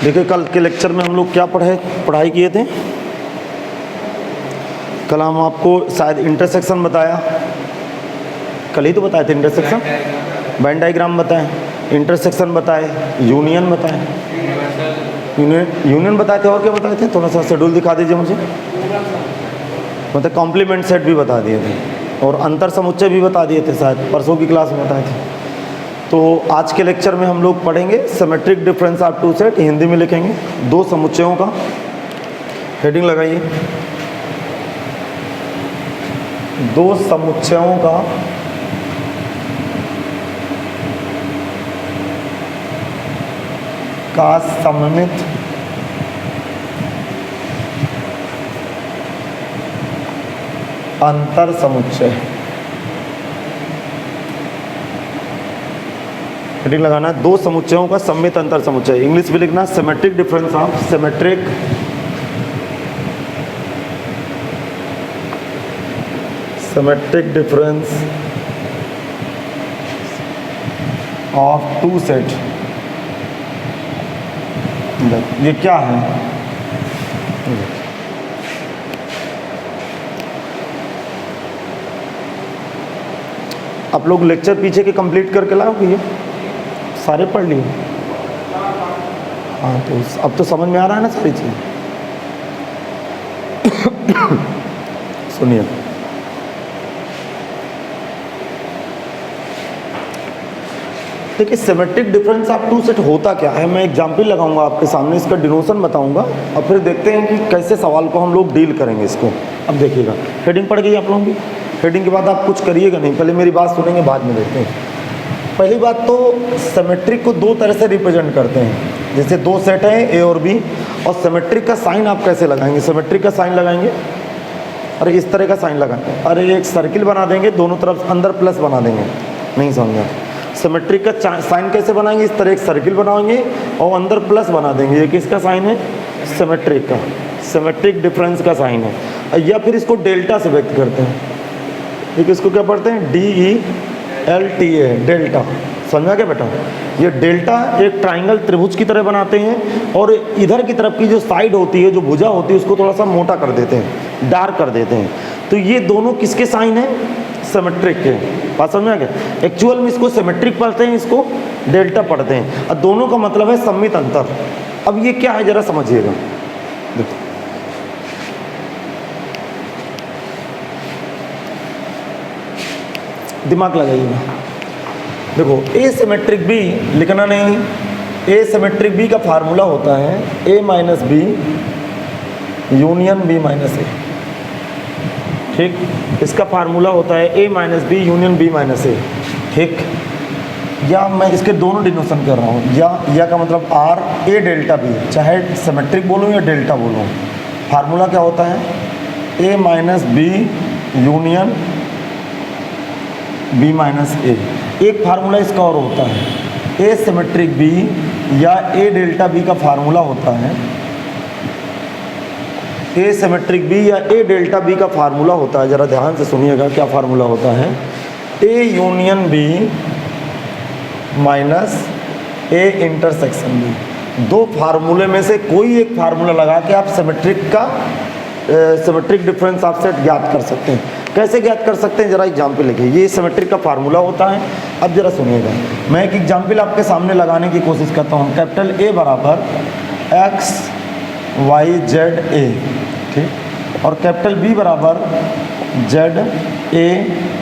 देखिए कल के लेक्चर में हम लोग क्या पढ़ाई किए थे। कल हम आपको शायद इंटरसेक्शन बताया, कल ही तो बताए थे इंटरसेक्शन, वेन डायग्राम बताए, इंटरसेक्शन बताए, यूनियन बताए, यूनियन बताए थे, और क्या बताए थे, थोड़ा सा शेड्यूल दिखा दीजिए मुझे। मतलब कॉम्प्लीमेंट सेट भी बता दिए थे और अंतर समुच्चय भी बता दिए थे, शायद परसों की क्लास में बताए थे। तो आज के लेक्चर में हम लोग पढ़ेंगे symmetric difference of two set, Hindi में लिखेंगे, दो समुच्चयों का। हेडिंग लगाइए, दो समुच्चयों का सममित अंतर समुच्चय। हेडिंग लगाना है, दो समुच्चयों का सममित अंतर समुच्चय। इंग्लिश में लिखना symmetric difference of symmetric difference of two set. ये क्या है? आप लोग लेक्चर पीछे के कंप्लीट करके लाओगे, ये सारे पढ़ लिए? हाँ, तो अब तो समझ में आ रहा है ना सारी चीज़। सुनिए, देखिए symmetric difference of two set होता क्या है। मैं एग्जाम्पल लगाऊंगा आपके सामने, इसका डिनोशन बताऊंगा और फिर देखते हैं कि कैसे सवाल को हम लोग डील करेंगे इसको। अब देखिएगा, हेडिंग पढ़ गई आप लोगों की। हेडिंग के बाद आप कुछ करिएगा नहीं, पहले मेरी बात सुनेंगे, बाद में देखते हैं। पहली बात तो सिमेट्रिक को दो तरह से रिप्रेजेंट करते हैं। जैसे दो सेट हैं ए और बी, और सिमेट्रिक का साइन आप कैसे लगाएंगे? सिमेट्रिक का साइन लगाएंगे, अरे इस तरह का साइन लगाएंगे, अरे एक सर्किल बना देंगे, दोनों तरफ अंदर प्लस बना देंगे। नहीं समझा? सिमेट्रिक का साइन कैसे बनाएंगे? इस तरह एक सर्किल बनाएंगे और अंदर प्लस बना देंगे। ये किसका साइन है? सिमेट्रिक का, सिमेट्रिक डिफरेंस का साइन है। या फिर इसको डेल्टा से व्यक्त करते हैं। ठीक, इसको क्या पढ़ते हैं? DELTA, delta. समझा क्या बेटा? ये डेल्टा एक ट्राइंगल त्रिभुज की तरह बनाते हैं और इधर की तरफ की जो साइड होती है, जो भुजा होती है, उसको थोड़ा सा मोटा कर देते हैं, डार्क कर देते हैं। तो ये दोनों किसके साइन हैं? सिमेट्रिक के। बात समझ में आ गया? एक्चुअल में इसको सिमेट्रिक पढ़ते हैं, इसको डेल्टा पढ़ते हैं, और दोनों का मतलब है सममित अंतर। अब ये क्या है जरा समझिएगा। देखो, दिमाग लगाइएगा। देखो, ए सिमेट्रिक बी लिखना नहीं, ए सिमेट्रिक बी का फार्मूला होता है A minus B union B minus A. ठीक, इसका फार्मूला होता है A minus B union B minus A. ठीक, या मैं इसके दोनों डिनोशन कर रहा हूँ, या का मतलब आर ए डेल्टा बी, चाहे सिमेट्रिक बोलूँ या डेल्टा बोलूँ। फार्मूला क्या होता है? A minus B union B minus A. एक फार्मूला इसका और होता है ए सिमेट्रिक बी या ए डेल्टा बी का फार्मूला होता है, ए सिमेट्रिक बी या ए डेल्टा बी का फार्मूला होता है, जरा ध्यान से सुनिएगा क्या फार्मूला होता है। A union B minus A intersection B. दो फार्मूले में से कोई एक फार्मूला लगा के आप सिमेट्रिक डिफरेंस ऑफ सेट ज्ञात कर सकते हैं। कैसे ज्ञात कर सकते हैं? जरा एग्जाम्पल लिखिए। ये सिमेट्रिक का फार्मूला होता है। अब जरा सुनिएगा, मैं एक एग्जाम्पल आपके सामने लगाने की कोशिश करता हूँ। कैपिटल ए बराबर एक्स वाई जेड ए, ठीक, और कैपिटल बी बराबर जेड ए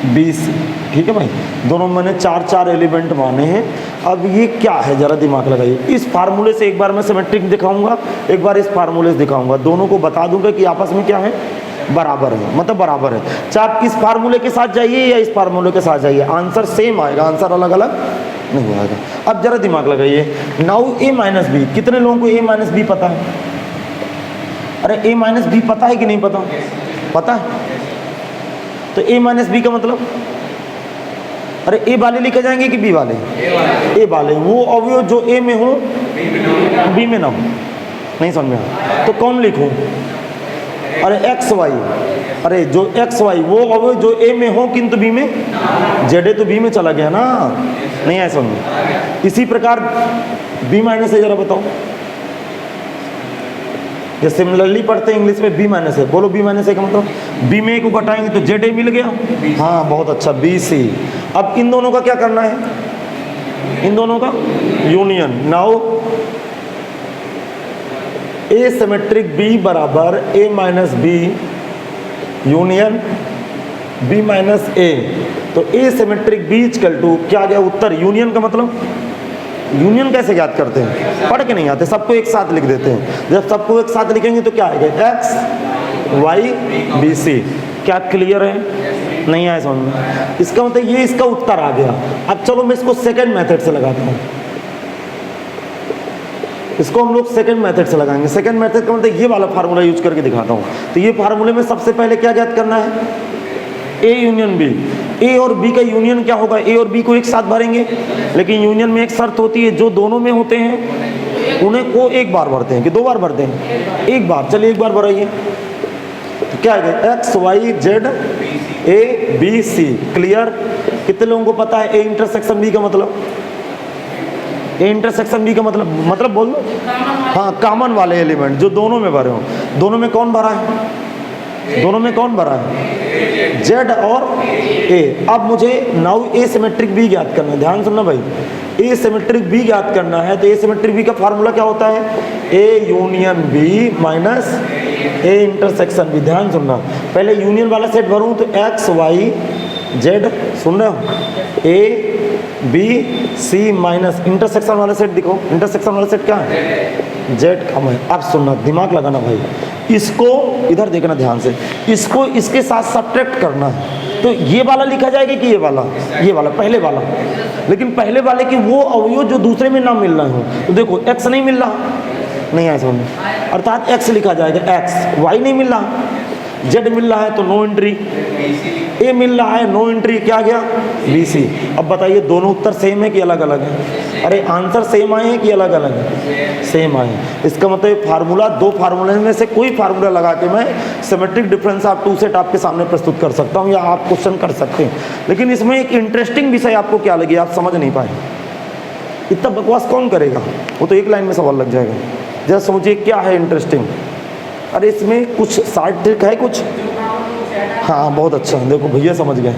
बी सी। ठीक है भाई, दोनों मैंने चार एलिमेंट माने हैं। अब ये क्या है जरा दिमाग लगाइए। इस फार्मूले से एक बार मैं सिमेट्रिक दिखाऊंगा, एक बार इस फार्मूले से दिखाऊंगा, दोनों को बता दूंगा कि आपस में क्या है, बराबर है, मतलब बराबर है। चाहे आप इस फार्मूले के साथ जाइए या इस फार्मूले के साथ जाइए, आंसर सेम आएगा, आंसर अलग अलग नहीं आएगा। अब जरा दिमाग लगाइए। नाउ ए माइनस बी, कितने लोगों को ए माइनस बी पता है? अरे ए माइनस बी पता है कि नहीं पता? पता है। तो ए माइनस बी का मतलब, अरे ए वाले लिखे जाएंगे कि बी वाले? ए वाले। वो अवयव जो ए में हो बी में ना हो। नहीं समझ में आया तो कौन लिखूं? अरे एक्स वाई, अरे जो एक्स वाई वो अवयव जो ए में हो किंतु बी में, जेड ए तो बी में चला गया ना, नहीं है समझ। इसी प्रकार बी माइनस है, जरा बताओ जो सिमिलरली पढ़ते हैं इंग्लिश में बी माइनस ए, बोलो बी माइनस ए का मतलब बी में ए को घटाएंगे तो जेड ए मिल गया। हाँ बहुत अच्छा, बी सी। अब इन दोनों का क्या करना है, इन दोनों का union. Now A symmetric B बराबर A minus B union B minus A. तो A symmetric B equal to क्या गया उत्तर, यूनियन का मतलब, यूनियन कैसे याद करते हैं, पढ़ के नहीं आते, सबको एक साथ लिख देते हैं। जब सबको एक साथ लिखेंगे तो क्या आएगा, एक्स वाई बी सी। क्या क्लियर है, नहीं आया समझ में? इसका मतलब ये इसका उत्तर आ गया। अब चलो मैं इसको सेकंड मेथड से लगाता हूँ, इसको हम लोग सेकंड मेथड से लगाएंगे। सेकंड मेथड का मतलब ये वाला फार्मूला यूज करके दिखाता हूँ। तो ये फार्मूले में सबसे पहले क्या ज्ञात करना है, ए यूनियन बी। ए और बी का यूनियन क्या होगा, ए और बी को एक साथ भरेंगे, लेकिन यूनियन में एक शर्त होती है, जो दोनों में होते हैं उन्हें को एक बार भरते हैं कि दो बार भरते हैं, एक बार। चलिए एक बार भराइए, तो क्या है X Y Z A B C. Clear? कितने लोगों को पता है ए इंटरसेक्शन बी का मतलब, ए इंटरसेक्शन बी का मतलब बोल दो। हाँ, कॉमन वाले एलिमेंट जो दोनों में भरे हो। दोनों में कौन भरा है, दोनों में कौन भरा है, जेड और ए। अब मुझे नाउ ए सिमेट्रिक बी ज्ञात करना है, ध्यान सुनना भाई, ए सिमेट्रिक बी ज्ञात करना है। तो ए सिमेट्रिक बी का फार्मूला क्या होता है, A union B minus A intersection B. ध्यान सुनना, पहले यूनियन वाला सेट भरूं तो एक्स वाई जेड, सुन रहे हो, A B C minus intersection वाला सेट दिखो, इंटरसेक्शन वाला सेट क्या है, जेड कम है। अब सुनना, दिमाग लगाना भाई, इसको इधर देखना ध्यान से, इसको इसके साथ सब्ट्रैक्ट करना है। तो ये वाला लिखा जाएगा कि ये वाला, ये वाला पहले वाला, लेकिन पहले वाले के वो अवयव जो दूसरे में ना मिल रहे हो। तो देखो एक्स नहीं मिल रहा, नहीं आया समझ, अर्थात एक्स लिखा जाएगा एक्स, वाई नहीं मिल रहा, जेड मिल रहा है तो नो एंट्री, ए मिल रहा है नो एंट्री, क्या गया बी सी। अब बताइए दोनों उत्तर सेम है कि अलग अलग है, अरे आंसर सेम आए हैं कि अलग अलग है, सेम आए हैं। इसका मतलब फार्मूला, दो फार्मूले में से कोई फार्मूला लगा के मैं symmetric difference of two set आपके सामने प्रस्तुत कर सकता हूँ, या आप क्वेश्चन कर सकते हैं। लेकिन इसमें एक इंटरेस्टिंग विषय आपको क्या लगी, आप समझ नहीं पाए, इतना बकवास कौन करेगा, वो तो एक लाइन में सवाल लग जाएगा। जरा समझिए क्या है इंटरेस्टिंग, अरे इसमें कुछ शार्ट ट्रिक है कुछ, हाँ बहुत अच्छा, देखो भैया समझ गए।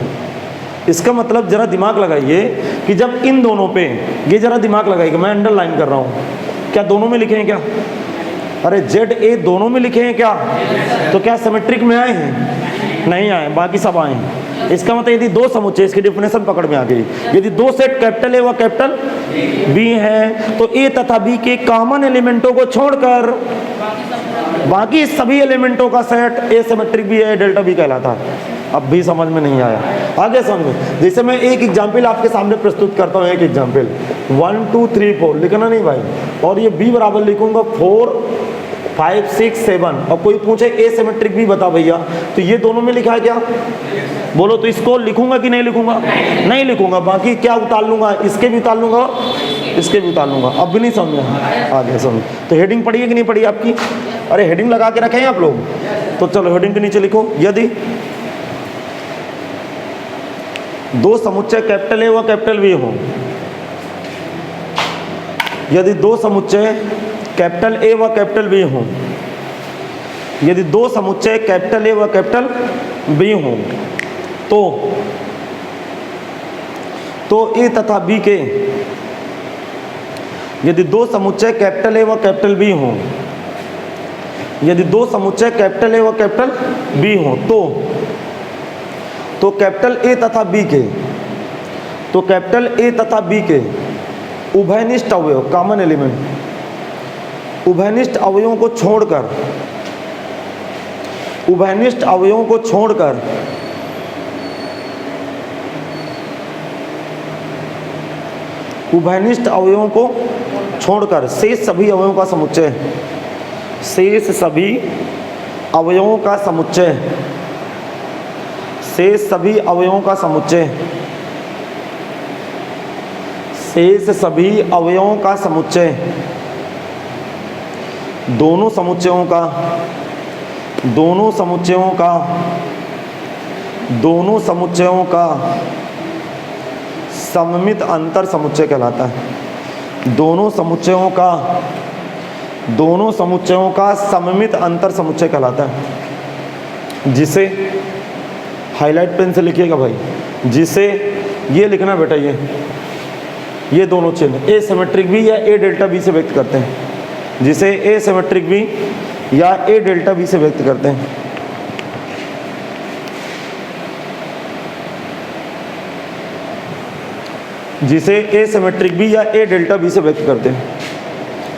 इसका मतलब जरा दिमाग लगाइए कि जब इन दोनों पे, ये जरा दिमाग लगाइए, मैं अंडरलाइन कर रहा हूँ, क्या दोनों में लिखे हैं क्या, अरे जेड ए दोनों में लिखे हैं क्या, तो क्या सिमेट्रिक में आए हैं, नहीं आए, बाकी सब आए हैं। इसका मतलब यदि दो समुच्चय, इसकी डेफिनेशन पकड़ में आ गई, यदि दो सेट कैपिटल ए व कैपिटल बी है, तो ए तथा बी के कॉमन एलिमेंटों को छोड़कर बाकी सभी एलिमेंटों का सेट ए सिमेट्रिक बी है, डेल्टा बी कहलाता है। अब भी समझ में नहीं आया, आगे समझो। जैसे मैं एक एग्जाम्पल आपके सामने प्रस्तुत करता हूँ, एक एग्जाम्पल 1 2 3 4 लिखना नहीं भाई, और ये बी बराबर लिखूंगा 4 5 6 7, और कोई पूछे ए सिमेट्रिक बी बता भैया, तो ये दोनों में लिखा है क्या, बोलो, तो इसको लिखूंगा कि नहीं लिखूंगा, नहीं लिखूंगा, बाकी क्या उतार लूंगा, इसके भी उतार लूंगा, इसके भी उतार लूंगा। अब भी नहीं समझा, आगे समझ। तो हेडिंग पढ़ी है कि नहीं पढ़ी आपकी, अरे हेडिंग लगा के रखे हैं आप लोग, तो चलो हेडिंग के नीचे लिखो, यदि दो समुच्चय कैपिटल ए व कैपिटल बी हो, यदि दो समुच्चय कैपिटल ए व कैपिटल बी हो, यदि दो समुच्चय कैपिटल ए व कैपिटल बी हो, तो ए तथा बी के, यदि दो समुच्चय कैपिटल ए व कैपिटल बी हो, यदि दो समुच्चय कैपिटल ए व कैपिटल बी हो, तो कैपिटल ए तथा बी के, तो कैपिटल ए तथा बी के उभयनिष्ठ अवयव, कॉमन एलिमेंट, उभयनिष्ठ अवयवों को छोड़कर, उभयनिष्ठ अवयवों को छोड़कर उभयनिष्ठ अवयवों को छोड़कर शेष सभी अवयवों का समुच्चय, शेष सभी अवयवों का समुच्चय, शेष सभी अवयवों का समुच्चय, शेष सभी अवयवों का समुच्चय, दोनों समुच्चयों का, दोनों समुच्चयों का, दोनों समुच्चयों का सममित अंतर समुच्चय कहलाता है। दोनों समुच्चयों का, दोनों समुच्चयों का सममित अंतर समुच्चय कहलाता है, जिसे हाईलाइट पेन से लिखिएगा भाई, जिसे ये लिखना बेटा, ये दोनों चिन्ह ए सिमेट्रिक बी या ए डेल्टा बी से व्यक्त करते हैं, जिसे ए सिमेट्रिक बी या ए डेल्टा बी से व्यक्त करते हैं। जिसे ए सिमेट्रिक बी या ए डेल्टा बी से व्यक्त करते हैं।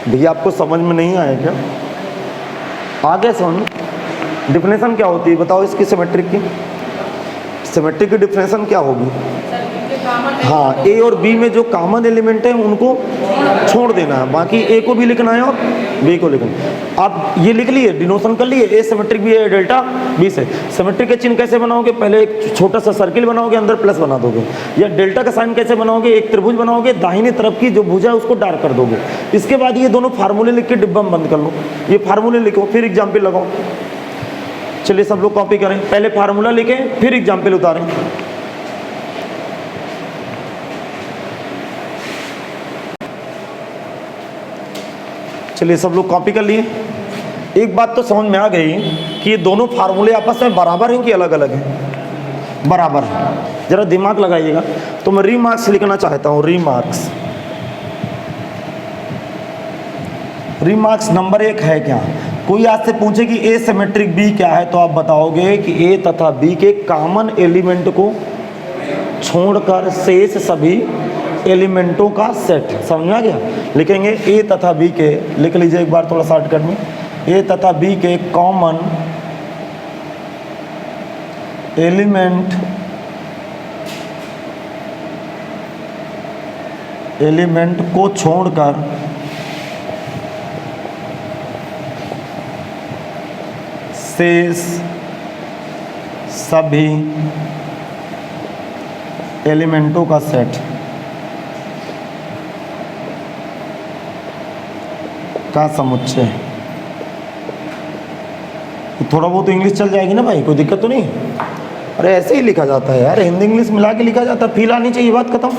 भैया आपको समझ में नहीं आया क्या? आगे सुन, डिफिनेशन क्या होती है बताओ इसकी सिमेट्रिक की? सिमेट्रिक की डिफिनेशन क्या होगी? हाँ, ए और बी में जो कॉमन एलिमेंट है उनको छोड़ देना है, बाकी ए को भी लिखना है और बी को लिखना है। आप ये लिख लिए, डिनोशन कर लिए, ए सिमेट्रिक बी है डेल्टा बी से। सिमेट्रिक के चिन्ह कैसे बनाओगे? पहले एक छोटा सा सर्किल बनाओगे, अंदर प्लस बना दोगे। या डेल्टा का साइन कैसे बनाओगे? एक त्रिभुज बनाओगे, दाहिनी तरफ की जो भुजा है उसको डार्क कर दोगे। इसके बाद ये दोनों फार्मूले लिख के डिब्बा में बंद कर लो। ये फार्मूले लिखो, फिर एग्जाम्पल लगाओ। चलिए सब लोग कॉपी करें, पहले फार्मूला लिखें फिर एग्जाम्पल उतारें। चलिए सब लोग कॉपी कर लिए। एक बात तो समझ में आ गई कि ये दोनों फार्मूले आपस में बराबर हैं कि अलग अलग हैं? बराबर है। जरा दिमाग लगाइएगा। तो मैं रीमार्क्स लिखना चाहता हूँ, रीमार्क्स। रीमार्क्स नंबर 1 है क्या? कोई आज से पूछे कि ए सिमेट्रिक बी क्या है, तो आप बताओगे कि ए तथा बी के कॉमन एलिमेंट को छोड़कर शेष सभी एलिमेंटों का सेट। समझ में आ गया? लिखेंगे ए तथा बी के, लिख लीजिए एक बार थोड़ा शॉर्टकट में, ए तथा बी के कॉमन एलिमेंट को छोड़कर शेष सभी एलिमेंटों का सेट का समुच्चय। थोड़ा बहुत इंग्लिश चल जाएगी ना भाई, कोई दिक्कत तो नहीं? अरे ऐसे ही लिखा जाता है यार, हिंदी इंग्लिश मिला के लिखा जाता है, फील आनी चाहिए, बात खत्म।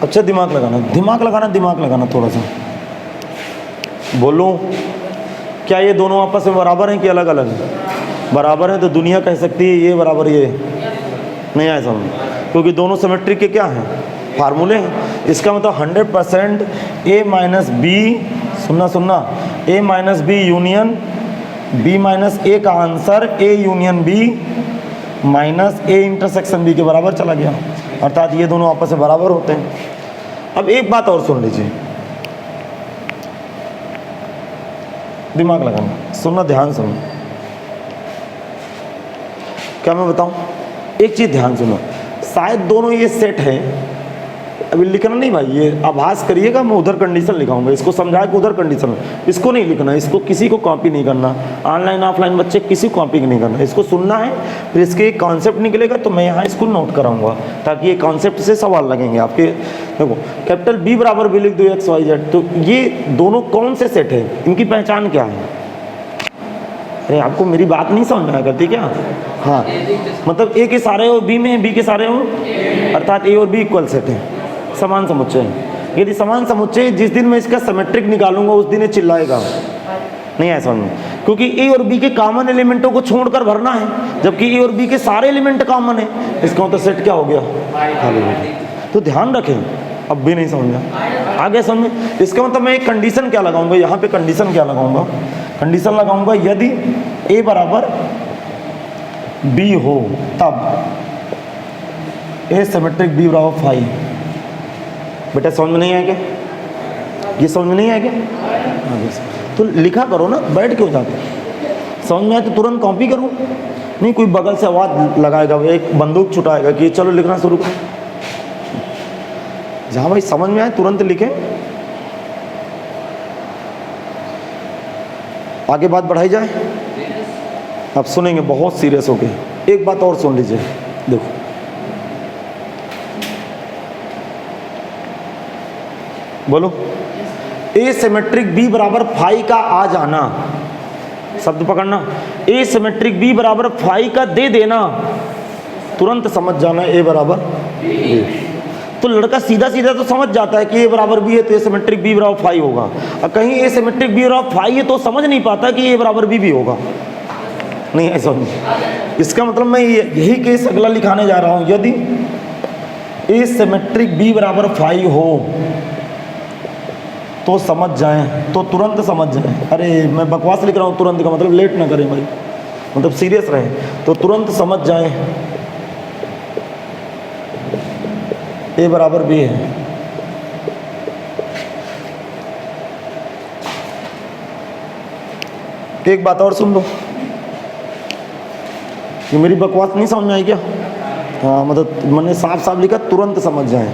अच्छा दिमाग लगाना, दिमाग लगाना, दिमाग लगाना थोड़ा सा। बोलो, क्या ये दोनों आपस में बराबर हैं कि अलग अलग हैं? बराबर हैं तो दुनिया कह सकती है ये बराबर ये नहीं आया समझ, क्योंकि दोनों सिमेट्रिक के क्या हैं? फार्मूले हैं। इसका मतलब 100% ए माइनस बी, सुनना, A minus B union B minus A का answer A union B minus A intersection B के बराबर चला गया, अर्थात ये दोनों आपस में बराबर होते हैं। अब एक बात और सुन लीजिए, दिमाग लगाना, सुनना, ध्यान सुनो। क्या मैं बताऊं? एक चीज ध्यान सुनो, शायद दोनों ये सेट है, अभी लिखना नहीं भाई, ये आभास करिएगा, मैं उधर कंडीशन लिखाऊंगा, इसको समझा के उधर कंडीशन, इसको नहीं लिखना, इसको किसी को कॉपी नहीं करना, ऑनलाइन ऑफलाइन बच्चे किसी को कॉपी नहीं करना, इसको सुनना है, फिर इसके एक कॉन्सेप्ट निकलेगा तो मैं यहाँ इसको नोट कराऊंगा, ताकि ये कॉन्सेप्ट से सवाल लगेंगे आपके। देखो कैपिटल बी बराबर बी लिख दो एक्स वाई जेड, तो ये दोनों कौन से सेट है, इनकी पहचान क्या है? अरे आपको मेरी बात नहीं समझ में आया करती क्या? हाँ, मतलब ए के सारे हो बी में, बी के सारे हो, अर्थात ए और बी इक्वल सेट है, समान समुच्चय है। यदि समान समुच्चय, जिस दिन मैं इसका सिमेट्रिक निकालूंगा उस दिन ये चिल्लाएगा, नहीं है समझ में, क्योंकि ए और बी के कॉमन एलिमेंटों को छोड़कर भरना है, जबकि ए और बी के सारे एलिमेंट कॉमन है, इसका मतलब सेट क्या हो गया? खाली हो गया। तो ध्यान रखें, अब भी नहीं समझा, आगे समझ। इसका मतलब मैं एक कंडीशन क्या लगाऊंगा, यहाँ पे कंडीशन क्या लगाऊंगा? कंडीशन लगाऊंगा यदि ए बराबर बी हो तब ए सिमेट्रिक बी बराबर 5। बेटा समझ में नहीं आया क्या? ये समझ में नहीं आया क्या? तो लिखा करो ना, बैठ के हो जाते। समझ में आए तो तुरंत कॉपी करो, नहीं कोई बगल से आवाज़ लगाएगा, एक बंदूक छुटाएगा कि चलो लिखना शुरू करो। जहाँ भाई समझ में आए तुरंत लिखें, आगे बात बढ़ाई जाए। आप सुनेंगे बहुत सीरियस होके। एक बात और सुन लीजिए, देखो बोलो, ए सिमेट्रिक बी बराबर 5 का आ जाना, शब्द पकड़ना, ए सिमेट्रिक बी बराबर 5 का दे देना, तुरंत समझ जाना ए बराबर बी। तो लड़का सीधा सीधा तो समझ जाता है कि ए बराबर बी है तो ए सिमेट्रिक बी बराबर फाइव होगा, और कहीं ए सिमेट्रिक बी बराबर फाइव है तो समझ नहीं पाता कि ए बराबर बी भी होगा। नहीं ऐसा नहीं। इसका मतलब मैं यही केस अगला लिखाने जा रहा हूं, यदि ए सिमेट्रिक बी बराबर फाइव हो तो समझ जाएं, तो तुरंत समझ जाएं। अरे मैं बकवास लिख रहा हूं, तुरंत का मतलब लेट ना करें भाई, मतलब सीरियस रहे, तो तुरंत समझ जाएं ए बराबर बी है। एक बात और सुन लो, ये मेरी बकवास नहीं समझ में आई क्या? हाँ, मतलब मैंने साफ साफ लिखा तुरंत समझ जाएं।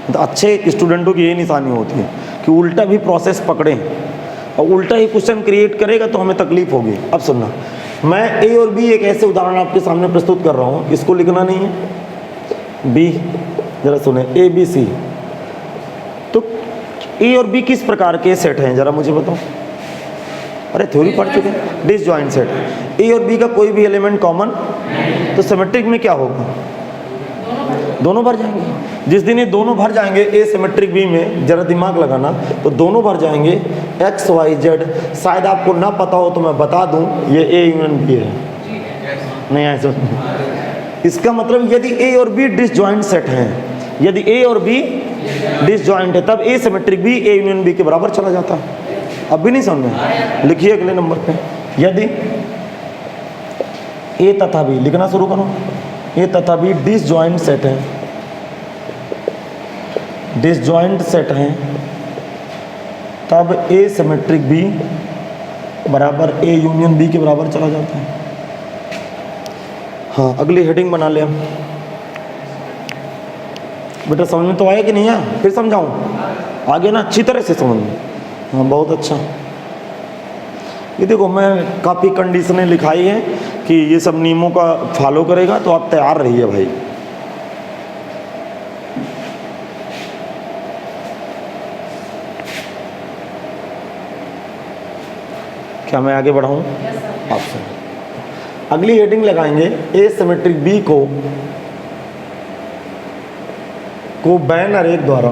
तो अच्छे स्टूडेंटों की यही निशानी होती है कि उल्टा भी प्रोसेस पकड़ें, और उल्टा ही क्वेश्चन क्रिएट करेगा तो हमें तकलीफ होगी। अब सुनना, मैं ए और बी एक ऐसे उदाहरण आपके सामने प्रस्तुत कर रहा हूँ, इसको लिखना नहीं है। बी, जरा सुने, ए बी सी, तो ए और बी किस प्रकार के सेट हैं जरा मुझे बताओ। अरे थ्योरी पढ़ चुके हैं, डिसजॉइंट सेट। ए और बी का कोई भी एलिमेंट कॉमन, तो सिमेट्रिक में क्या होगा? दोनों भर जाएंगे। जिस दिन ये दोनों भर जाएंगे ए सिमेट्रिक बी में, जरा दिमाग लगाना, तो दोनों भर जाएंगे एक्स वाई जेड। शायद आपको ना पता हो तो मैं बता दूं, ये ए यूनियन बी है। नहीं ऐसा, इसका मतलब यदि ए और बी डिसजॉइंट सेट हैं, यदि ए और बी डिसजॉइंट है, तब A symmetric B A union B के बराबर चला जाता है। अब भी नहीं समझ में? लिखिए अगले नंबर पे, यदि ए तथा बी, लिखना शुरू करो, ए तथा बी डिसजॉइंट सेट है, डिसजॉइंट सेट है, तब ए सिमेट्रिक बी बराबर ए यूनियन बी के बराबर चला जाता है। हाँ, अगली हेडिंग बना ले हम। बेटा समझ में तो आया कि नहीं आया? फिर समझाऊं आगे ना, अच्छी तरह से समझ में। हाँ, बहुत अच्छा। ये देखो, मैं काफ़ी कंडीशनें लिखाई हैं कि ये सब नियमों का फॉलो करेगा, तो आप तैयार रहिए भाई। क्या मैं आगे बढ़ाऊं? आपसे अगली हेडिंग लगाएंगे, ए सिमेट्रिक बी को बैन आरेख द्वारा,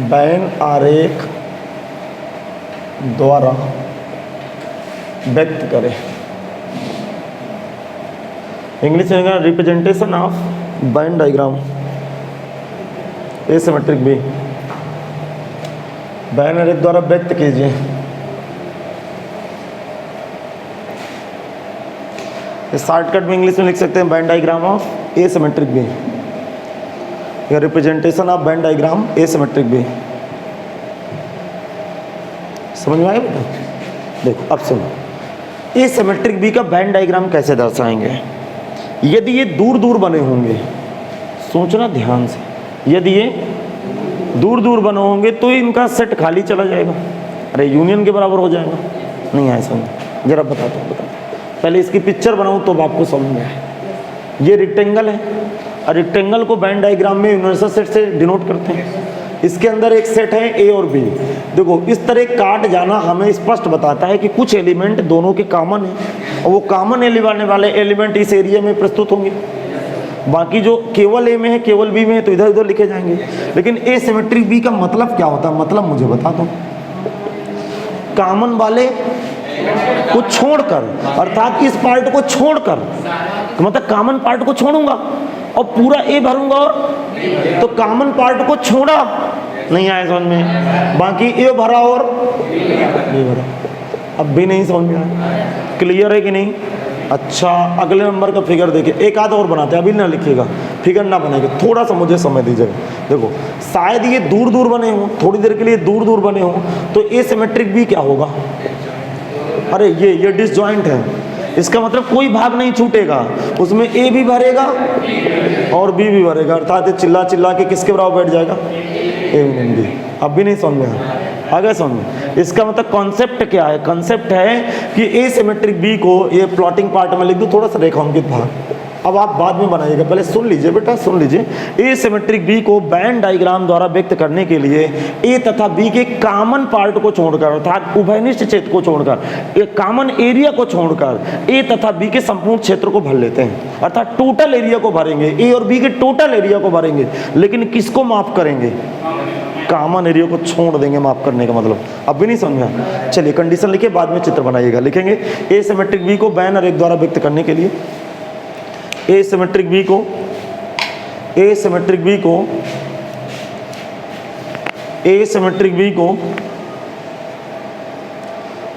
बैन आरेख द्वारा व्यक्त करें। इंग्लिश में representation of Venn diagram A symmetric B, Venn आरेख द्वारा व्यक्त कीजिए। शॉर्टकट में इंग्लिश में लिख सकते हैं Venn diagram of A symmetric B, या representation of Venn diagram A symmetric B. समझ में आया बेटा? देखो अब सुनो, ए सिमेट्रिक बी का बैन डायग्राम कैसे दर्शाएंगे? यदि ये दूर दूर बने होंगे, सोचना ध्यान से, यदि ये दूर दूर बने होंगे तो इनका सेट खाली चला जाएगा, अरे यूनियन के बराबर हो जाएगा। नहीं ऐसा नहीं, जरा बताता हूँ, पहले इसकी पिक्चर बनाऊँ तो आपको समझ में आए। ये रेक्टेंगल है, और रेक्टेंगल को बैन डायग्राम में यूनिवर्सल सेट से डिनोट करते हैं। इसके अंदर एक सेट है ए और बी। देखो, इस तरह काट जाना हमें स्पष्ट बताता है कि कुछ एलिमेंट दोनों के कॉमन है, और वो कॉमन एलिमेंट वाले एलिमेंट इस एरिया में प्रस्तुत होंगे। बाकी जो केवल ए में है, केवल बी में है, तो इधर उधर लिखे जाएंगे। लेकिन ए सिमेट्रिक बी का मतलब क्या होता है? मतलब मुझे बता दो। कॉमन वाले को छोड़कर, अर्थात इस पार्ट को छोड़कर, मतलब कॉमन पार्ट को छोड़ूंगा और पूरा ए भरूंगा, और तो कॉमन पार्ट को छोड़ा, नहीं आया समझ में, बाकी ए भरा और बी भरा। अब भी नहीं समझ में आया? क्लियर है कि नहीं? अच्छा, अगले नंबर का फिगर देखिए, एक आध और बनाते हैं, अभी ना लिखिएगा, फिगर ना बनाएंगे, थोड़ा सा मुझे समय दीजिएगा। देखो, शायद ये दूर दूर बने हों, थोड़ी देर के लिए दूर दूर बने हों, तो ए सिमेट्रिक बी क्या होगा? अरे ये डिसजॉइंट है, इसका मतलब कोई भाग नहीं छूटेगा, उसमें ए भी भरेगा और बी भी भरेगा, अर्थात चिल्ला चिल्ला के किसके बराबर बैठ जाएगा? A union B. अब भी नहीं समझ में आया? आगे समझ। इसका मतलब कॉन्सेप्ट क्या है? कॉन्सेप्ट है कि ए सिमेट्रिक बी को, ये प्लॉटिंग पार्ट में लिख दूँ, थोड़ा सा रेखांकित भाग, अब आप बाद में बनाइएगा, पहले सुन लीजिए बेटा, सुन लीजिए। ए सिमेट्रिक बी को बैन डायग्राम द्वारा व्यक्त करने के लिए ए तथा बी के कॉमन पार्ट को छोड़कर, अर्थात उभयनिष्ठ क्षेत्र को छोड़कर, एक कॉमन एरिया को छोड़कर ए तथा बी के संपूर्ण क्षेत्र को भर लेते हैं, अर्थात टोटल एरिया को भरेंगे, ए और बी के टोटल एरिया को भरेंगे, लेकिन किसको माफ करेंगे? कॉमन एरिया को छोड़ देंगे माफ करने का मतलब। अब भी नहीं समझा? चलिए कंडीशन लिखिए, बाद में चित्र बनाइएगा। लिखेंगे ए सिमेट्रिक बी को बैन और एक द्वारा व्यक्त करने के लिए, ए सिमेट्रिक बी को, ए सिमेट्रिक बी को, ए सिमेट्रिक बी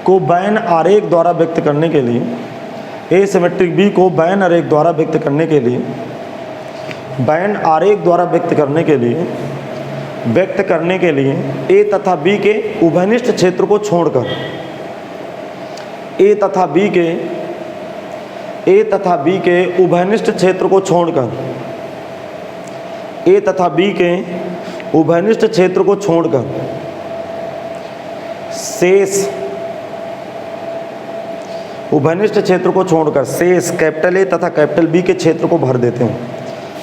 को बैन आरेख द्वारा व्यक्त करने के लिए, ए सिमेट्रिक बी को बैन आरेख द्वारा व्यक्त करने के लिए, बैन आरेख द्वारा व्यक्त करने के लिए, व्यक्त करने के लिए ए तथा बी के उभयनिष्ठ क्षेत्र को छोड़कर, ए तथा बी के, ए तथा बी के उभयनिष्ठ क्षेत्र को छोड़कर, ए तथा बी के उभयनिष्ठ क्षेत्र को छोड़कर शेष, उभयनिष्ठ क्षेत्र को छोड़कर शेष कैपिटल ए तथा कैपिटल बी के क्षेत्र को भर देते हैं,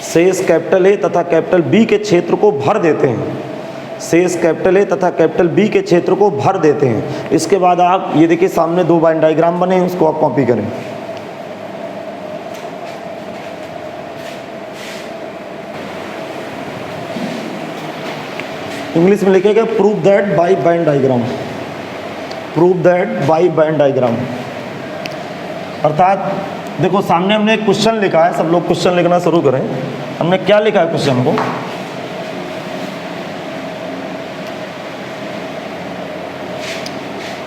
शेष कैपिटल ए तथा कैपिटल बी के क्षेत्र को भर देते हैं, शेष कैपिटल ए तथा कैपिटल बी के क्षेत्र को भर देते हैं। इसके बाद आप ये देखिए सामने दो लाइन डायग्राम बने हैं, उसको आप कॉपी करें। इंग्लिश में लिखेगा prove that bye ban diagram, prove that bye ban diagram. अर्थात देखो सामने हमने एक क्वेश्चन लिखा है, सब लोग क्वेश्चन लिखना शुरू करें। हमने क्या लिखा है क्वेश्चन को?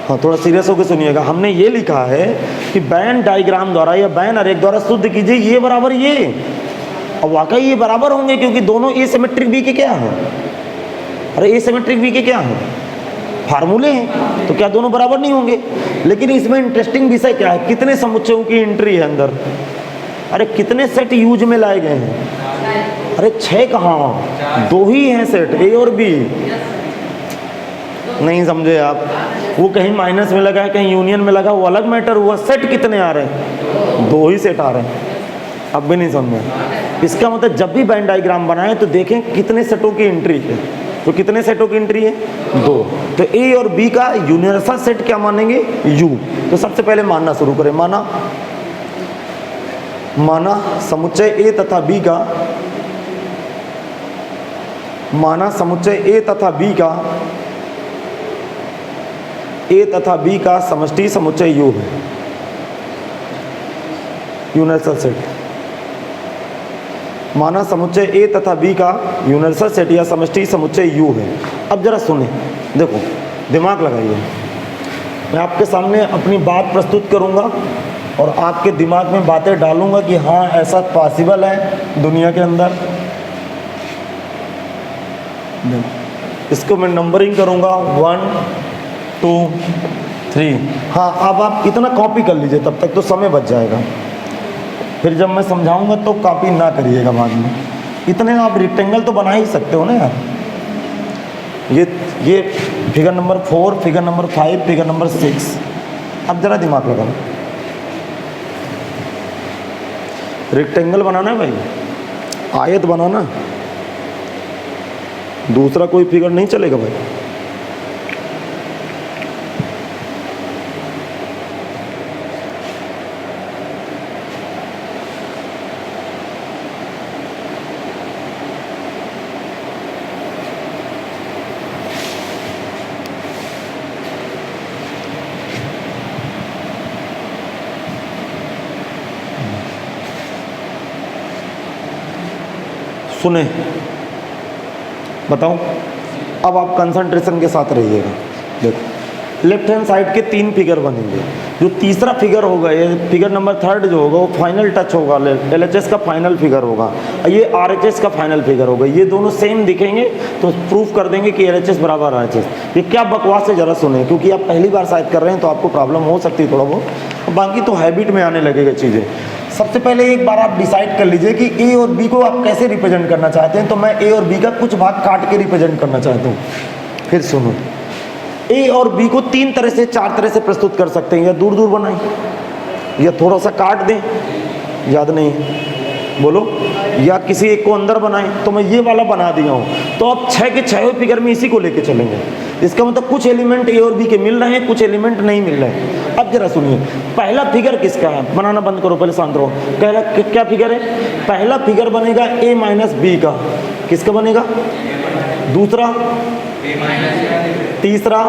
हाँ, थोड़ा सीरियस होकर सुनिएगा। हमने ये लिखा है कि बैन डायग्राम द्वारा या बैन आरेख द्वारा शुद्ध कीजिए ये बराबर ये, और वाकई ये बराबर होंगे क्योंकि दोनों ए सिमेट्रिक बी के क्या है? अरे ए सिमेट्रिक बी के क्या है? फार्मूले हैं, तो क्या दोनों बराबर नहीं होंगे? लेकिन इसमें इंटरेस्टिंग विषय क्या है, कितने समुच्चयों की एंट्री है अंदर? अरे कितने सेट यूज में लाए गए हैं? अरे 6 कहाँ, 2 ही हैं सेट, ए और बी। नहीं समझे आप? वो कहीं माइनस में लगा है, कहीं यूनियन में लगा, वो अलग मैटर हुआ। सेट कितने आ रहे हैं? 2 ही सेट आ रहे हैं। अब भी नहीं समझे? इसका मतलब जब भी बैन डायग्राम बनाए तो देखें कितने सेटों की एंट्री है। तो कितने सेटों की एंट्री है? 2। तो ए और बी का यूनिवर्सल सेट क्या मानेंगे? यू। तो सबसे पहले मानना शुरू करें। माना समुच्चय ए तथा बी का, माना समुच्चय ए तथा बी का, ए तथा बी का समष्टि समुच्चय यू है, यूनिवर्सल सेट। माना समुच्चय ए तथा बी का यूनिवर्सल सेट या समष्टि समुच्चय यू है। अब जरा सुने, देखो दिमाग लगाइए। मैं आपके सामने अपनी बात प्रस्तुत करूंगा और आपके दिमाग में बातें डालूंगा कि हाँ ऐसा पॉसिबल है दुनिया के अंदर। इसको मैं नंबरिंग करूंगा 1 2 3। हाँ, अब आप इतना कॉपी कर लीजिए, तब तक तो समय बच जाएगा। फिर जब मैं समझाऊंगा तो कॉपी ना करिएगा बाद में। इतने आप रेक्टेंगल तो बना ही सकते हो ना यार। ये figure number 4, figure number 5, figure number 6। अब जरा दिमाग लगाओ। रेक्टेंगल बनाना है भाई, आयत बनाना, दूसरा कोई फिगर नहीं चलेगा भाई। सुने, बताओ। अब आप कंसंट्रेशन के साथ रहिएगा। देखो लेफ्ट हैंड साइड के 3 फिगर बनेंगे। जो तीसरा फिगर होगा, ये फिगर नंबर 3 जो होगा, वो फाइनल टच होगा, LHS का फाइनल फिगर होगा, ये RHS का फाइनल फिगर होगा। ये दोनों सेम दिखेंगे तो प्रूफ कर देंगे कि LHS बराबर RHS। ये क्या बकवास है जरा सुने, क्योंकि आप पहली बार शायद कर रहे हैं तो आपको प्रॉब्लम हो सकती है थोड़ा बहुत, बाकी तो हैबिट में आने लगेगा चीज़ें। सबसे पहले एक बार आप डिसाइड कर लीजिए कि ए और बी को आप कैसे रिप्रेजेंट करना चाहते हैं। तो मैं ए और बी का कुछ भाग काट के रिप्रेजेंट करना चाहता हूँ। फिर सुनो, ए और बी को 3 तरह से 4 तरह से प्रस्तुत कर सकते हैं। या दूर दूर बनाएं, या थोड़ा सा काट दें, याद नहीं, बोलो, या किसी एक को अंदर बनाएं, तो मैं ये वाला बना दिया हूँ, तो अब 6 के 6 फिगर में इसी को लेके चलेंगे। इसका मतलब कुछ एलिमेंट ए और बी के मिल रहे हैं, कुछ एलिमेंट नहीं मिल रहे हैं। अब जरा सुनिए, पहला फिगर किसका है, बनाना बंद करो, पहले शांत रहो। पहला क्या फिगर है, पहला फिगर बनेगा ए माइनस बी का, किसका बनेगा, दूसरा, तीसरा,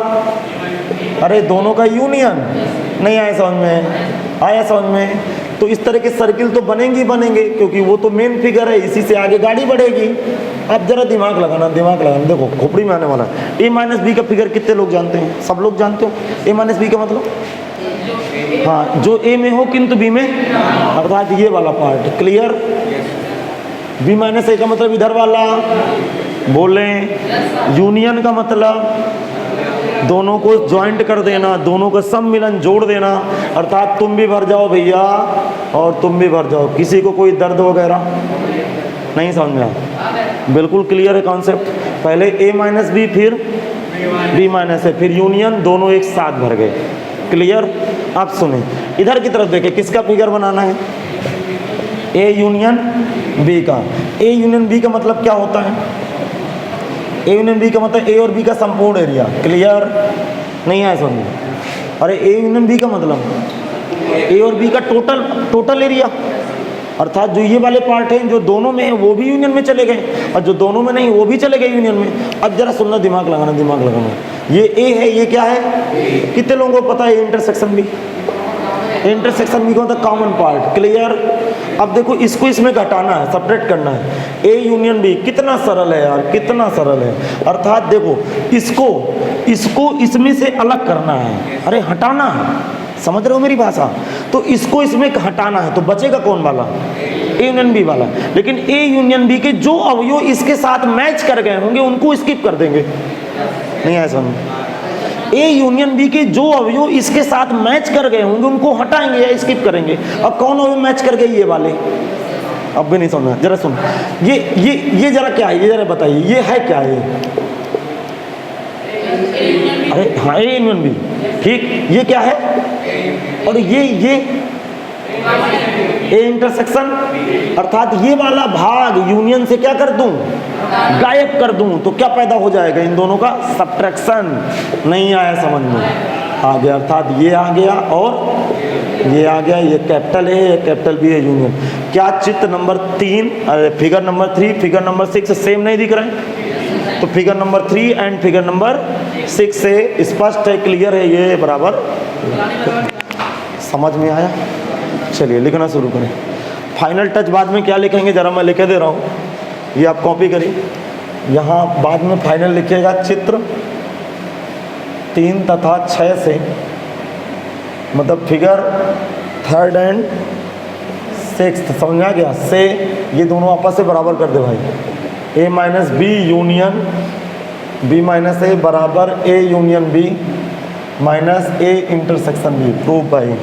अरे दोनों का यूनियन, नहीं आया समझ में, आया समझ में। तो इस तरह के सर्किल तो बनेंगे ही बनेंगे, क्योंकि वो तो मेन फिगर है, इसी से आगे गाड़ी बढ़ेगी। अब जरा दिमाग लगाना, दिमाग लगाना, देखो खोपड़ी में आने वाला है। ए माइनस बी का फिगर कितने लोग जानते हैं, सब लोग जानते हो। ए माइनस बी का मतलब, हाँ, जो ए में हो किंतु बी में, अर्थात ये वाला part, clear. B minus A का मतलब इधर वाला, बोलें। यूनियन का मतलब दोनों को ज्वाइंट कर देना, दोनों का सम्मिलन जोड़ देना, अर्थात तुम भी भर जाओ भैया और तुम भी भर जाओ। किसी को कोई दर्द वगैरह नहीं समझ में आया, बिल्कुल क्लियर है कॉन्सेप्ट। पहले ए माइनस बी, फिर बी माइनस ए, फिर यूनियन, दोनों एक साथ भर गए, क्लियर। आप सुने, इधर की तरफ देखें, किसका फिगर बनाना है, ए यूनियन बी का। ए यूनियन बी का मतलब क्या होता है, ए यूनियन बी का मतलब ए और बी का संपूर्ण एरिया, क्लियर। नहीं है समझ, अरे ए यूनियन बी का मतलब ए और बी का टोटल एरिया, अर्थात जो ये वाले पार्ट हैं जो दोनों में है वो भी यूनियन में चले गए, और जो दोनों में नहीं वो भी चले गए यूनियन में। अब जरा सुनना, दिमाग लगाना, दिमाग लगाना। ये ए है, ये क्या है, कितने लोगों को पता है इंटरसेक्शन बी, इंटरसेक्शन बी का मतलब कॉमन पार्ट, क्लियर। अब देखो, इसको इसमें घटाना है, सेपरेट करना है, ए यूनियन बी, कितना सरल है यार, कितना सरल है। अर्थात देखो, इसको इसमें से अलग करना है, अरे हटाना है, समझ रहे हो मेरी भाषा। तो इसको इसमें हटाना है, तो बचेगा कौन वाला, ए यूनियन बी वाला। लेकिन ए यूनियन बी के जो अवयव इसके साथ मैच कर गए होंगे उनको स्किप कर देंगे, नहीं है समझ। ए यूनियन बी के जो अवयव इसके साथ मैच कर गए होंगे उनको हटाएंगे या स्किप करेंगे। अब कौन अवयव मैच कर गए, ये वाले, अब भी नहीं समझना, जरा सुन। ये जरा क्या है, ये जरा बताइए, ये है क्या, ये, अरे हाँ, ए यूनियन बी, ठीक। ये क्या है, और ये ए इंटरसेक्शन, अर्थात ये वाला भाग यूनियन से क्या कर दूं, गायब कर दूं, तो क्या पैदा हो जाएगा, इन दोनों का सब्ट्रैक्शन। नहीं आया समझ में, आ गया, अर्थात ये आ गया और ये आ गया, ये कैपिटल ए है, कैपिटल बी है, यूनियन। क्या चित्र number 3, figure number 3, figure number 6 same नहीं दिख रहे हैं? तो figure number 3 and figure number 6 से स्पष्ट है, क्लियर है, ये बराबर समझ में आया। चलिए लिखना शुरू करें। फाइनल टच बाद में क्या लिखेंगे, जरा मैं लिखे दे रहा हूँ, ये आप कॉपी करिए। यहाँ बाद में फाइनल लिखिएगा चित्र 3 तथा 6 से, मतलब फिगर 3rd एंड 6th, समझ आ गया, से ये दोनों आपस से बराबर कर दे भाई। A minus B union B minus A बराबर A union B minus A intersection B, prove बाई।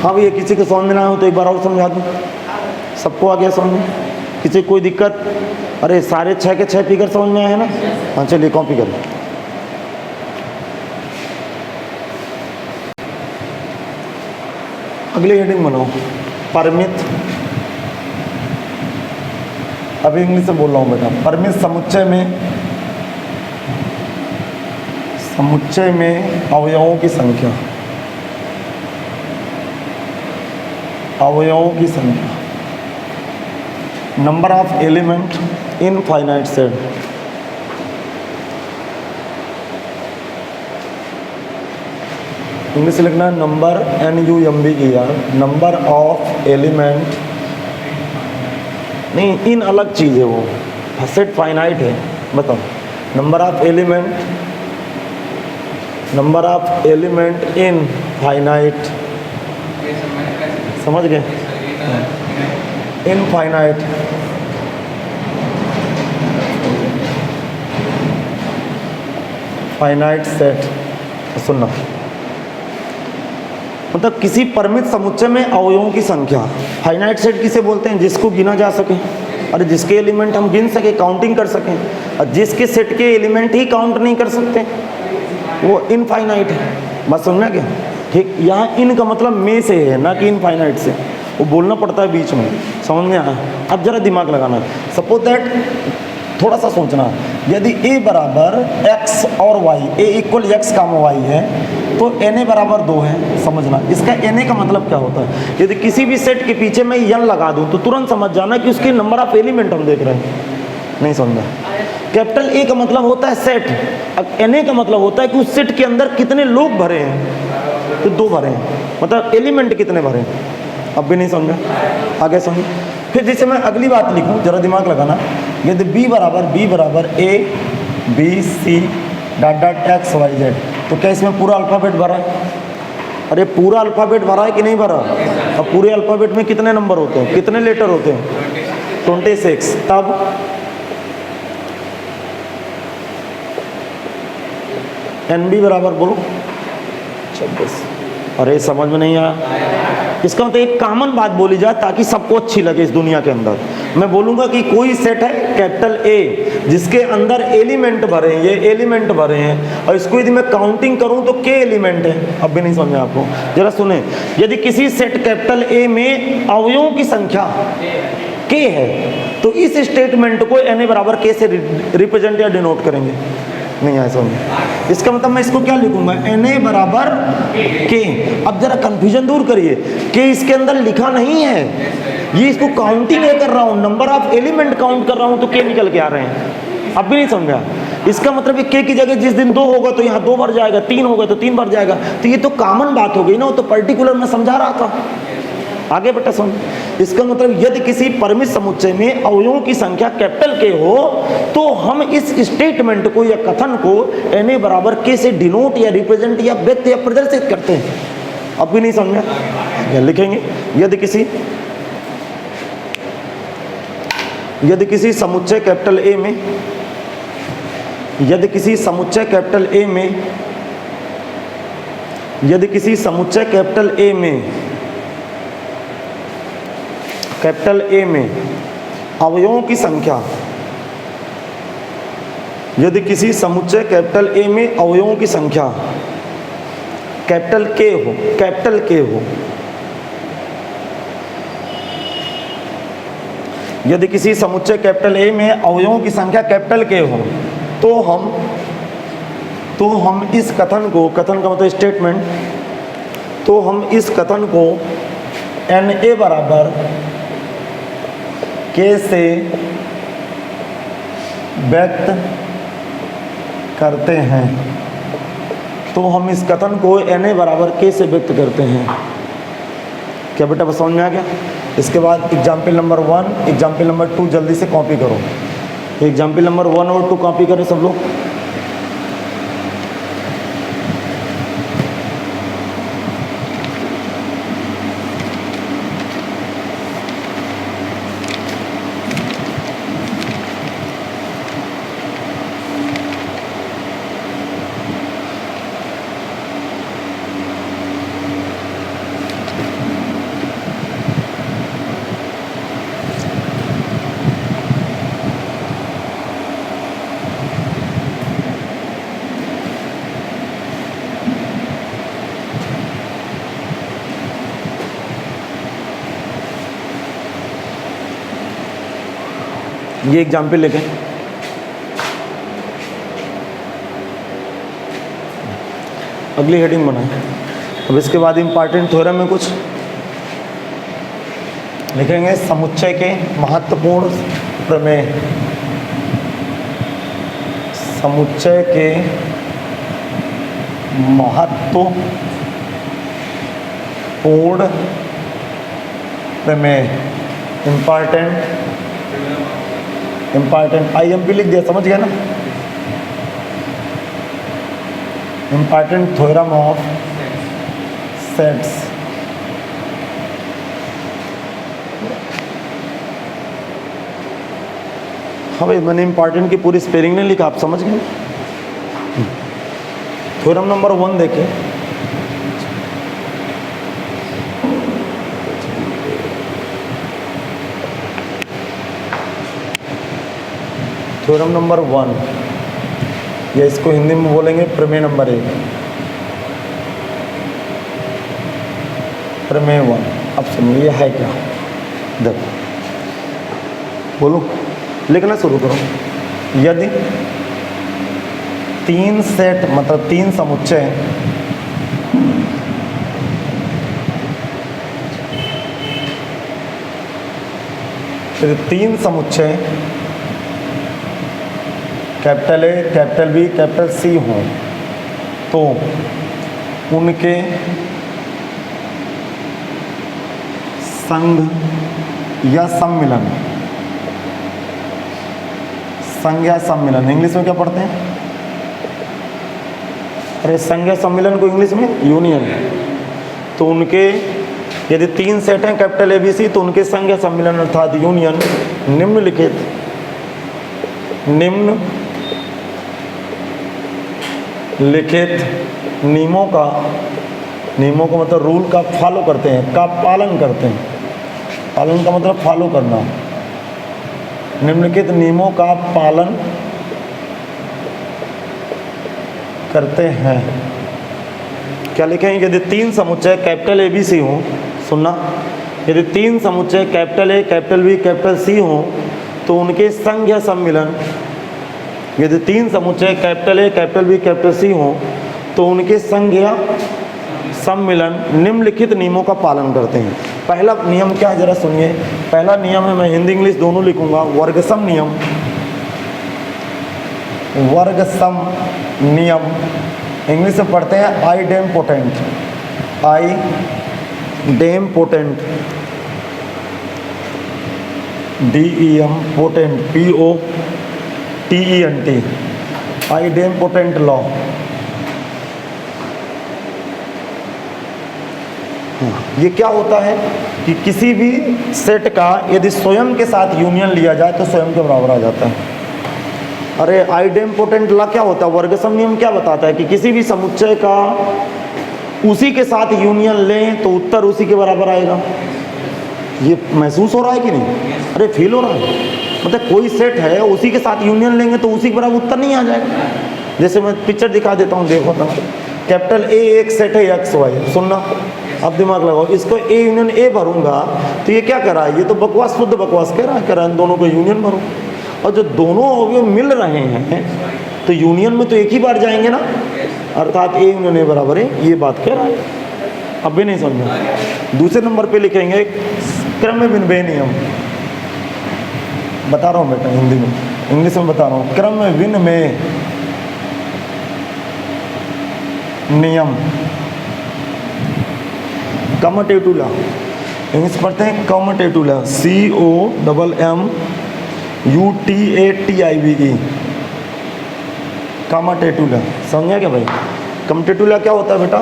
हाँ भैया, किसी को समझ में ना हो तो एक बार और समझा दूँ, सबको आ गया समझ में, किसी कोई दिक्कत? अरे सारे 6 के 6 फिगर समझ में आए हैं ना? हाँ चलिए कॉपी करें। अगली हेडिंग बनाओ, परिमित, अभी इंग्लिश से बोल रहा हूँ बेटा। परिमित समुच्चय में अवयवों की संख्या, अवयवों की संख्या, number of element in finite set. English लिखना है number, NUMBER, number of element, नहीं इन अलग चीज़ है, वो सेट फाइनाइट है। बताओ, number of element, number of element in finite, समझ गए, इनफाइनाइट, फाइनाइट सेट। सुनना, मतलब किसी परिमित समुच्चय में अवयवों की संख्या। फाइनाइट सेट किसे बोलते हैं? जिसको गिना जा सके, और जिसके एलिमेंट हम गिन सके, काउंटिंग कर सकें, और जिसके सेट के एलिमेंट ही काउंट नहीं कर सकते वो इनफाइनाइट है। बस सुनना क्या, ठीक। यहाँ इन का मतलब में से है, ना कि इनफाइनाइट से। वो बोलना पड़ता है बीच में, समझ में आया? अब जरा दिमाग लगाना, सपोज दैट, थोड़ा सा सोचना, यदि a बराबर x और y, a इक्वल x काम y है तो na बराबर 2 है, समझना। इसका na का मतलब क्या होता है? यदि किसी भी सेट के पीछे मैं n लगा दूं तो तुरंत समझ जाना कि उसके नंबर ऑफ एलिमेंट हम देख रहे हैं, नहीं समझा? कैपिटल A का मतलब होता है सेट, अब na का मतलब होता है कि उस सेट के अंदर कितने लोग भरे हैं, तो 2 भरे हैं, मतलब एलिमेंट कितने भरे हैं। अब भी नहीं समझा? आगे समझ। फिर जैसे मैं अगली बात लिखूं, जरा दिमाग लगाना, यदि b बराबर a b c dot dot x y z, तो क्या इसमें पूरा अल्फ़ाबेट भरा है? अरे पूरा अल्फ़ाबेट भरा है कि नहीं भरा? अब पूरे अल्फ़ाबेट में कितने नंबर होते हैं, कितने लेटर होते हैं? 26। तब NB बराबर बोलो 26। अरे समझ में नहीं आया? इसका मतलब एक कॉमन बात बोली जाए ताकि सबको अच्छी लगे इस दुनिया के अंदर। मैं बोलूंगा कि कोई सेट है कैपिटल A जिसके अंदर एलिमेंट भरे हैं, ये एलिमेंट भरे हैं, और इसको यदि मैं काउंटिंग करूं तो k एलिमेंट है। अब भी नहीं समझे आपको? जरा सुने, यदि किसी सेट कैपिटल A में अवयवों की संख्या k है तो इस स्टेटमेंट को na बराबर k से रिप्रेजेंट या डिनोट करेंगे। नहीं आया समझ? इसका मतलब मैं इसको क्या लिखूंगा? na बराबर k। अब जरा कंफ्यूजन दूर करिए, k इसके अंदर लिखा नहीं है, ये इसको काउंटिंग कर रहा हूं, नंबर ऑफ एलिमेंट काउंट कर रहा हूं तो k निकल के आ रहे हैं। अब भी नहीं समझा? इसका मतलब k की जगह जिस दिन 2 होगा तो यहाँ 2 भर जाएगा, 3 होगा तो 3 भर जाएगा, तो ये तो कॉमन बात हो गई ना, वो तो पर्टिकुलर मैं समझा रहा था। आगे बेटा समझ। इसका मतलब यदि किसी परिमित समुच्चय में अवयवों की संख्या कैपिटल K हो तो हम इस स्टेटमेंट को या कथन को na बराबर k से डिनोट या रिप्रेजेंट या व्यक्त या प्रदर्शित करते हैं। अब भी नहीं समझा? या लिखेंगे, यदि किसी समुच्चय कैपिटल A में, यदि किसी समुच्चय कैपिटल A में, यदि किसी समुच्चय कैपिटल A में, कैपिटल A में अवयवों की संख्या, यदि किसी समुच्चय कैपिटल A में अवयवों की संख्या कैपिटल K हो, कैपिटल K हो, यदि किसी समुच्चय कैपिटल A में अवयवों की संख्या कैपिटल K हो तो हम इस कथन को, कथन का मतलब स्टेटमेंट, तो हम इस कथन को na बराबर k से व्यक्त करते हैं, तो हम इस कथन को na बराबर k से व्यक्त करते हैं। क्या बेटा बस समझ में आ गया? इसके बाद एग्जाम्पल नंबर 1, एग्जाम्पल नंबर 2 जल्दी से कॉपी करो। एग्जाम्पल नंबर 1 और 2 कॉपी करें सब लोग। ये एग्जाम्पल लिखें। अगली हेडिंग बनाएं। अब इसके बाद इम्पॉर्टेंट थ्योरम में कुछ लिखेंगे। समुच्चय के महत्वपूर्ण प्रमेय, समुच्चय के महत्वपूर्ण प्रमेय, इम्पॉर्टेंट IMP लिख दिया, समझ गया ना? Important theorem of sets. हाँ भाई, मैंने इम्पॉर्टेंट की पूरी स्पेलिंग नहीं लिखा, आप समझ गए? थ्योरम नंबर 1 देखें। थ्योरम नंबर 1, या इसको हिंदी में बोलेंगे प्रमेय नंबर 1, प्रमेय 1। अब सुनिए है क्या, देखो बोलो, लिखना शुरू करो। यदि 3 सेट मतलब 3 समुच्चय यदि 3 समुच्चय capital A, capital B, capital C हों तो उनके संघ या सम्मिलन, संघ या सम्मिलन इंग्लिश में क्या पढ़ते हैं? अरे संघ या सम्मिलन को इंग्लिश में यूनियन। तो उनके यदि 3 सेट हैं कैपिटल ए बी सी तो उनके संघ या सम्मिलन अर्थात यूनियन निम्नलिखित नियमों का मतलब रूल का फॉलो करते हैं, का पालन करते हैं। पालन का मतलब फॉलो करना। निम्नलिखित नियमों का पालन करते हैं। क्या लिखें? यदि 3 समुच्चय कैपिटल ए बी सी हों, सुनना, यदि 3 समुच्चय capital A, capital B, capital C हों तो उनके संघ या सम्मिलन, यदि 3 समुच्चय capital A, capital B, capital C हों तो उनके संघ या सम्मिलन निम्नलिखित नियमों का पालन करते हैं। पहला नियम क्या है जरा सुनिए। पहला नियम है, मैं हिंदी इंग्लिश दोनों लिखूंगा, वर्गसम नियम। वर्गसम नियम इंग्लिश में पढ़ते हैं idempotent, idempotent, DEM potent, POTENT, idempotent law. ये क्या होता है कि किसी भी सेट का यदि स्वयं के साथ यूनियन लिया जाए तो स्वयं के बराबर आ जाता है। अरे आइडेम्पोटेंट लॉ क्या होता है? वर्गसम नियम क्या बताता है कि किसी भी समुच्चय का उसी के साथ यूनियन लें तो उत्तर उसी के बराबर आएगा। ये महसूस हो रहा है कि नहीं? अरे फील हो रहा है? मतलब कोई सेट है उसी के साथ यूनियन लेंगे तो उसी के बराबर उत्तर नहीं आ जाएगा। जैसे मैं पिक्चर दिखा देता हूँ, देखो तो कैपिटल ए एक सेट है एक्स वाई, सुनना अब दिमाग लगाओ, इसको ए यूनियन ए भरूंगा तो ये क्या कर रहा है? ये तो बकवास, शुद्ध बकवास कह रहा है इन दोनों को यूनियन भरो। और जो दोनों अवयव मिल रहे हैं तो यूनियन में तो एक ही बार जाएंगे ना, अर्थात ए यूनियन ए बराबर है, ये बात कह रहा है। अब भी नहीं समझा। दूसरे नंबर पे लिखेंगे क्रम विनिमय नियम। बता रहा हूँ बेटा हिंदी में, इंग्लिश में बता रहा हूँ। क्रम विनिमय नियम, कम्यूटेटिव लॉ इंग्लिश पढ़ते हैं commutative law, COMMUTATIVE, commutative law. समझा क्या भाई? कम्यूटेटिव लॉ क्या होता है बेटा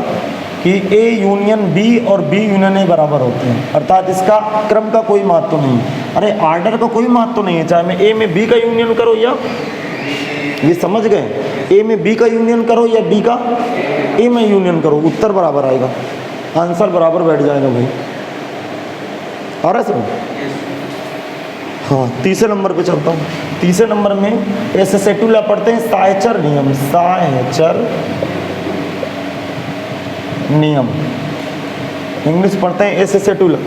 कि ए यूनियन बी और बी यूनियन ए बराबर होते हैं, अर्थात इसका क्रम का कोई महत्व नहीं है। अरे आर्डर का कोई महत्व नहीं है, चाहे मैं ए में बी का यूनियन करो या, ये समझ गए, ए में बी का यूनियन करो या बी का ए में यूनियन करो, उत्तर बराबर आएगा, आंसर बराबर बैठ जाएगा भाई। आ रहा है सर? हाँ, तीसरे नंबर पे चलता हूँ। तीसरे नंबर में एसोसिएटिव लॉ पढ़ते हैं, साहचर नियम, साहचर नियम इंग्लिश पढ़ते हैं associative law,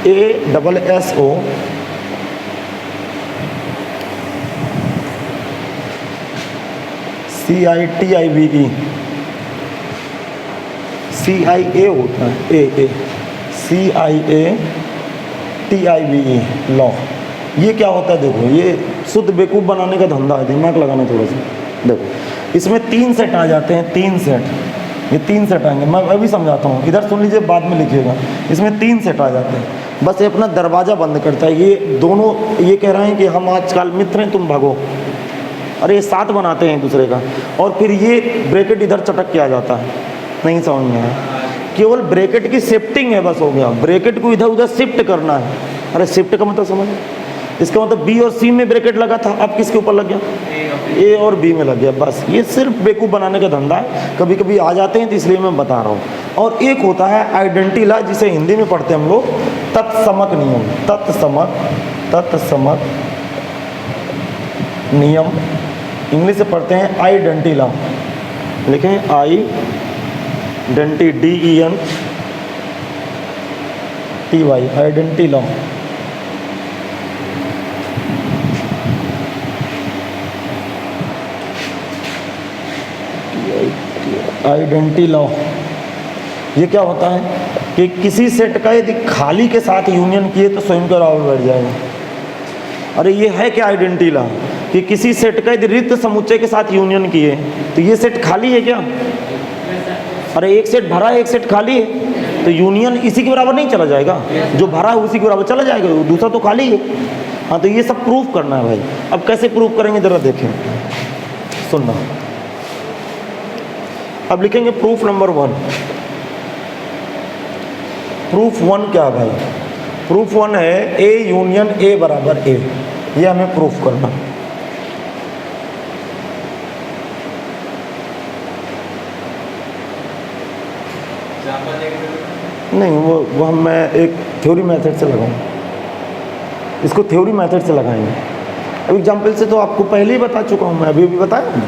ASSO CITIVE, CIA होता है, CIATIVE लॉ। ये क्या होता है? देखो, ये शुद्ध बेवकूफ़ बनाने का धंधा है, दिमाग लगाना थोड़ा सा। देखो, इसमें 3 सेट आ जाते हैं, 3 सेट, ये 3 सेट आएंगे, मैं अभी समझाता हूँ, इधर सुन लीजिए, बाद में लिखिएगा। इसमें 3 सेट आ जाते हैं, बस ये अपना दरवाज़ा बंद करता है। ये दोनों ये कह रहे हैं कि हम आजकल मित्र हैं, तुम भागो। अरे ये साथ बनाते हैं एक दूसरे का, और फिर ये ब्रैकेट इधर चटक के आ जाता है। नहीं समझ में आया? केवल ब्रैकेट की शिफ्टिंग है, बस हो गया। ब्रैकेट को इधर उधर शिफ्ट करना है। अरे शिफ्ट का मतलब समझ, इसका मतलब बी और सी में ब्रैकेट लगा था, अब किसके ऊपर लग गया? ए और बी में लग गया। बस ये सिर्फ बेवकूफ़ बनाने का धंधा है, कभी कभी आ जाते हैं तो इसलिए मैं बता रहा हूँ। और एक होता है आइडेंटिटी लॉ, जिसे हिंदी में पढ़ते हैं हम लोग तत्समक नियम, तत्समक नियम इंग्लिश से पढ़ते हैं आइडेंटिटी लॉ। लिखें identity, TY, identity law. Identity law ये क्या होता है कि किसी सेट का यदि खाली के साथ यूनियन किए तो स्वयं के बराबर बैठ जाएगा। अरे ये है क्या आइडेंटिटी लॉ कि किसी सेट का यदि रिक्त समुच्चय के साथ यूनियन किए तो ये सेट खाली है क्या? अरे एक सेट भरा है, एक सेट खाली है, तो यूनियन इसी के बराबर नहीं चला जाएगा, जो भरा है उसी के बराबर चला जाएगा, दूसरा तो खाली है। हाँ, तो ये सब प्रूफ करना है भाई। अब कैसे प्रूफ करेंगे जरा देखें, सुनना। अब लिखेंगे प्रूफ नंबर 1। प्रूफ 1 क्या है भाई? प्रूफ 1 है ए यूनियन ए बराबर ए। ये हमें प्रूफ करना। नहीं, वो मैं एक थ्योरी मेथड से लगाऊंगा, इसको थ्योरी मेथड से लगाएंगे। अब एग्जाम्पल से तो आपको पहले ही बता चुका हूँ मैं, अभी भी बताया।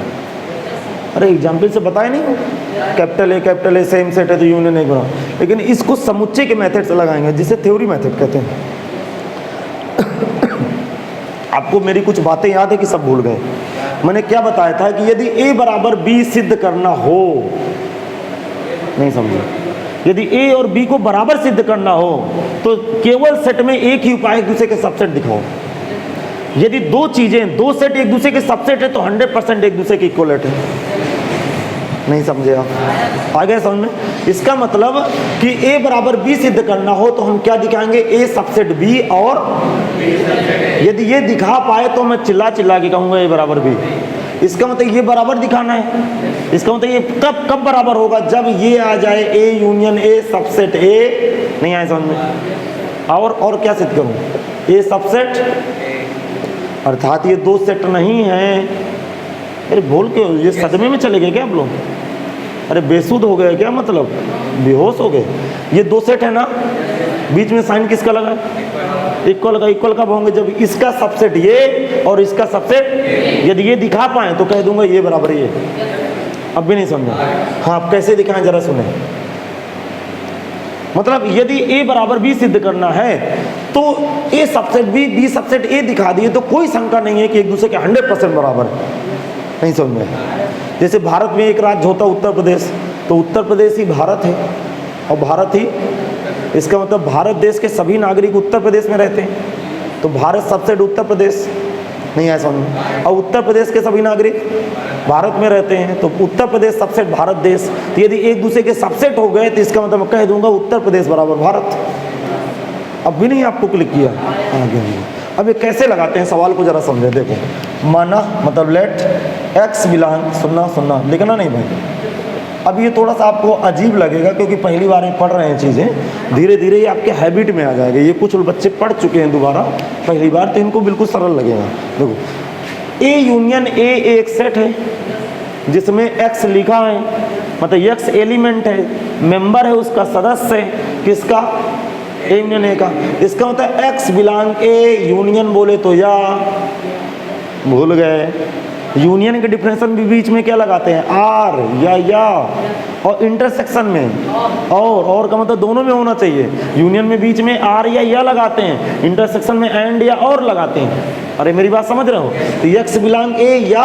अरे एग्जाम्पल से बताया नहीं, कैपिटल ए सेम सेट है तो यूनियन एक बना, लेकिन इसको समुच्चय के मेथड से लगाएंगे जिसे थ्योरी मेथड कहते हैं। आपको मेरी कुछ बातें याद है कि सब भूल गए? मैंने क्या बताया था कि यदि ए बराबर बी सिद्ध करना हो, नहीं समझे, यदि ए और बी को बराबर सिद्ध करना हो तो केवल सेट में एक ही उपाय, एक दूसरे के सबसेट दिखाओ। यदि दो चीजें, दो सेट एक दूसरे के सबसेट है तो 100% एक दूसरे के इक्वलेट है। नहीं समझे आप? आ गए समझ में? इसका मतलब कि ए बराबर बी सिद्ध करना हो तो हम क्या दिखाएंगे? ए सबसेट बी, और यदि ये दिखा पाए तो मैं चिल्ला चिल्ला के कहूंगा ए बराबर बी। इसका मतलब ये बराबर दिखाना है। इसका मतलब ये कब बराबर होगा? जब ये आ जाए ए यूनियन ए सबसेट ए। नहीं आए समझ में? और क्या सिद्ध करूं? ए सबसेट, अर्थात ये दो सेट नहीं है। अरे बोल के ये सदमे में चले गए क्या आप लोग? अरे बेसुध हो गए क्या? मतलब बेहोश हो गए? ये दो सेट है ना, बीच में साइन किसका लगा? इक्वल का। इक्वल कब होंगे? जब इसका सबसेट ये और इसका सबसेट, यदि ये दिखा पाए तो कह दूंगा ये बराबर ये। अब भी नहीं समझा? हाँ, आप कैसे दिखाएं जरा सुने। मतलब यदि ए बराबर बी सिद्ध करना है तो A subset B, B subset A दिखा दिए तो कोई शंका नहीं है कि एक दूसरे के 100% बराबर है। नहीं समझ में? जैसे भारत में एक राज्य होता उत्तर प्रदेश, तो उत्तर प्रदेश ही भारत है, और भारत ही, इसका मतलब भारत देश के सभी नागरिक उत्तर प्रदेश में रहते हैं, तो भारत सबसेट उत्तर प्रदेश। नहीं है समझ में? और उत्तर प्रदेश के सभी नागरिक भारत में रहते हैं, तो उत्तर प्रदेश सबसेट भारत देश। तो यदि एक दूसरे के सबसेट हो गए तो इसका मतलब मैं कह दूंगा उत्तर प्रदेश बराबर भारत। अब भी नहीं आपको क्लिक किया? आगे अब ये कैसे लगाते हैं सवाल को जरा समझे। देखो, माना मतलब लेट एक्स बिलोंग, सुनना लिखना नहीं भाई। अब ये थोड़ा सा आपको अजीब लगेगा क्योंकि पहली बार ये पढ़ रहे हैं चीज़ें, धीरे धीरे ये आपके हैबिट में आ जाएगा। ये कुछ बच्चे पढ़ चुके हैं दोबारा पहली बार, तो इनको बिल्कुल सरल लगेगा। देखो, ए यूनियन ए एक सेट है जिसमें एक्स लिखा है, मतलब एक्स एलिमेंट है, मेंबर है, उसका सदस्य है, किसका? ए यूनियन ए का। इसका मतलब एक्स बिलोंग ए यूनियन बोले तो या, भूल गए, यूनियन के डिफरेंशियल भी बीच में क्या लगाते हैं? आर या, और इंटरसेक्शन में और का मतलब दोनों में होना चाहिए। यूनियन में बीच में आर या लगाते हैं, इंटरसेक्शन में एंड या और लगाते हैं। अरे मेरी बात समझ रहे हो? तो एक्स बिलोंग ए या,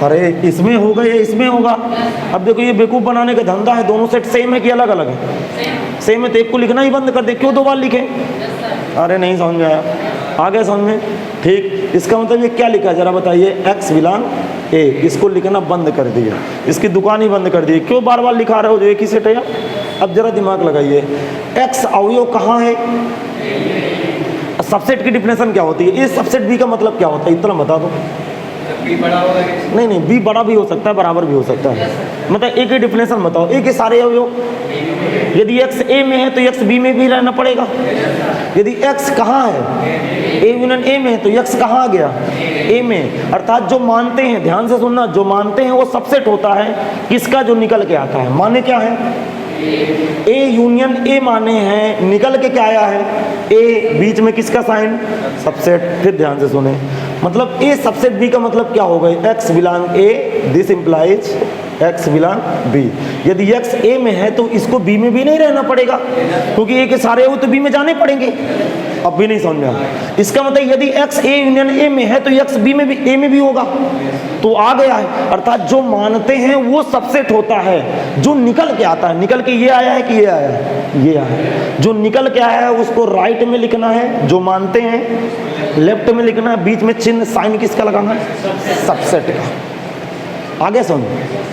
अरे इसमें होगा या इसमें होगा। अब देखो ये बेवकूफ़ बनाने का धंधा है, दोनों सेट सेम है कि अलग अलग है? सेम है, तो एक को लिखना ही बंद कर दे, क्यों दो बार लिखे? अरे नहीं समझ में आया? आगे समझ में? ठीक। इसका मतलब ये क्या लिखा है जरा बताइए? एक्स बिलोंग ए, इसको लिखना बंद कर दिया, इसकी दुकान ही बंद कर दी। क्यों बार बार लिखा रहे हो जो एक ही सेट है? अब जरा दिमाग लगाइए, एक्स अवयव कहाँ है? सबसेट की डिफिनेशन क्या होती है? ए सबसेट बी का मतलब क्या होता है? इतना बता दो। बी बड़ा होगा? नहीं, बी बड़ा भी हो सकता है, बराबर भी हो सकता है। मतलब एक ही डिफिनेशन बताओ, ए के सारे अवयव। यदि एक्स ए में है तो एक्स बी में भी रहना पड़ेगा। यदि एक्स कहाँ है? ए यूनियन ए में है तो एक्स कहाँ आ गया? ए में। अर्थात जो मानते हैं, ध्यान से सुनना, जो मानते हैं वो सबसेट होता है किसका? जो निकल के आता है। माने क्या है? ए यूनियन ए माने हैं, निकल के क्या आया है? ए, बीच में किसका साइन? सबसेट। फिर ध्यान से सुने, मतलब ए सबसेट बी का मतलब क्या होगा? X belong A, this implies X belong B. यदि एक्स ए में है तो इसको बी में भी नहीं रहना पड़ेगा, क्योंकि ए के सारे हो तो बी में जाने पड़ेंगे। अब भी नहीं समझ में आया। इसका मतलब यदि एक्स ए यूनियन ए में है तो एक्स बी में भी ए में भी होगा, तो आ गया है। अर्थात जो मानते हैं वो सबसेट होता है, जो निकल के आता है। निकल के ये आया है कि ये आया है, ये आया है। जो निकल के आया है उसको राइट में लिखना है, जो मानते हैं लेफ्ट में लिखना है। बीच में चिन्ह साइन किसका लगाना है? सबसेट का। आगे सुन,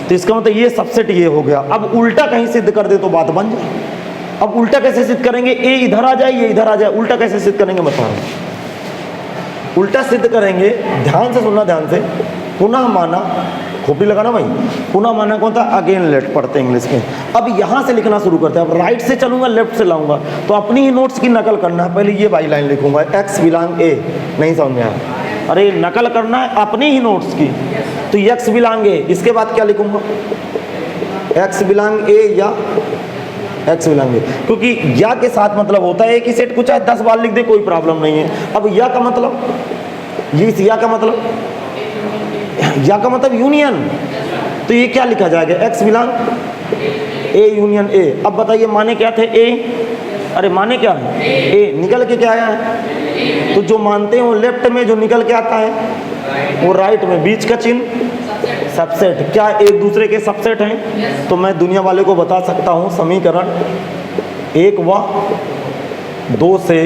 तो इसका मतलब ये सबसेट ये हो गया। अब उल्टा कहीं सिद्ध कर दे तो बात बन जाए। अब उल्टा कैसे सिद्ध करेंगे? ए इधर आ जाए, ये इधर आ जाए, उल्टा कैसे सिद्ध करेंगे बता रहा हूं। उल्टा सिद्ध करेंगे, ध्यान से सुनना, ध्यान से। पुनः माना, खोपड़ी लगाना भाई। पुनः माना कौन था? अगेन लेट पढ़ते हैं इंग्लिश में। अब यहां से लिखना शुरू करते हैं। अब राइट से चलूंगा, लेफ्ट से लाऊंगा, तो अपनी ही नोट्स की नकल करना है। पहले ये बाई लाइन लिखूंगा, एक्स बिलोंग ए। नहीं समझ में आया? अरे नकल करना है अपनी ही नोट्स की, तो एक्स बिलोंग ए। इसके बाद क्या लिखूंगा? एक्स बिलोंग ए या एक्स बिलोंग ए, क्योंकि या के साथ मतलब होता है कि सेट को चाहे 10 बार लिख दे कोई प्रॉब्लम नहीं है। अब या का मतलब, ये इस या का मतलब, या का मतलब यूनियन, तो ये क्या लिखा जाएगा? X belong A union A. अब बताइए माने क्या थे? ए। अरे माने क्या है? ए। निकल के क्या आया है? तो जो मानते हैं वो लेफ्ट में, जो निकल के आता है वो राइट में। बीच का चिन्ह सबसेट। क्या एक दूसरे के सबसेट हैं? तो मैं दुनिया वाले को बता सकता हूँ समीकरण 1 व 2 से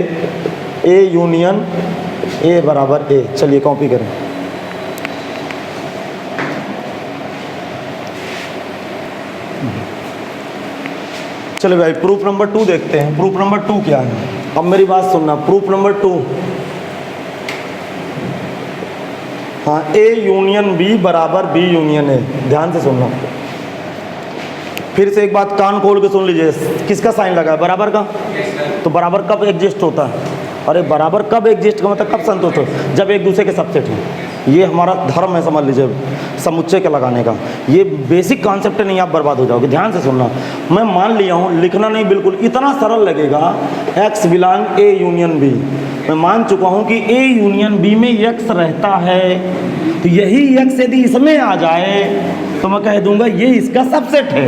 ए यूनियन ए बराबर ए। चलिए कॉपी करें। चलिए भाई प्रूफ नंबर 2 देखते हैं। प्रूफ नंबर 2 क्या है? अब मेरी बात सुनना। प्रूफ नंबर 2, हाँ, ए यूनियन बी बराबर बी यूनियन ए। ध्यान से सुनना, फिर से एक बात कान खोल के सुन लीजिए। किसका साइन लगा है? बराबर का। तो बराबर कब एग्जिस्ट होता है? अरे बराबर कब एग्जिस्ट का मतलब कब संतुष्ट हो? जब एक दूसरे के सबसेट हैं। ये हमारा धर्म है, समझ लीजिए, समुच्चय के लगाने का। ये बेसिक कॉन्सेप्ट नहीं, आप बर्बाद हो जाओगे। ध्यान से सुनना, मैं मान लिया हूँ, लिखना नहीं, बिल्कुल इतना सरल लगेगा। X belong A union B. मैं मान चुका हूँ कि ए यूनियन बी में एक्स रहता है, तो यही एक्स यदि इसमें आ जाए तो मैं कह दूंगा ये इसका सबसेट है।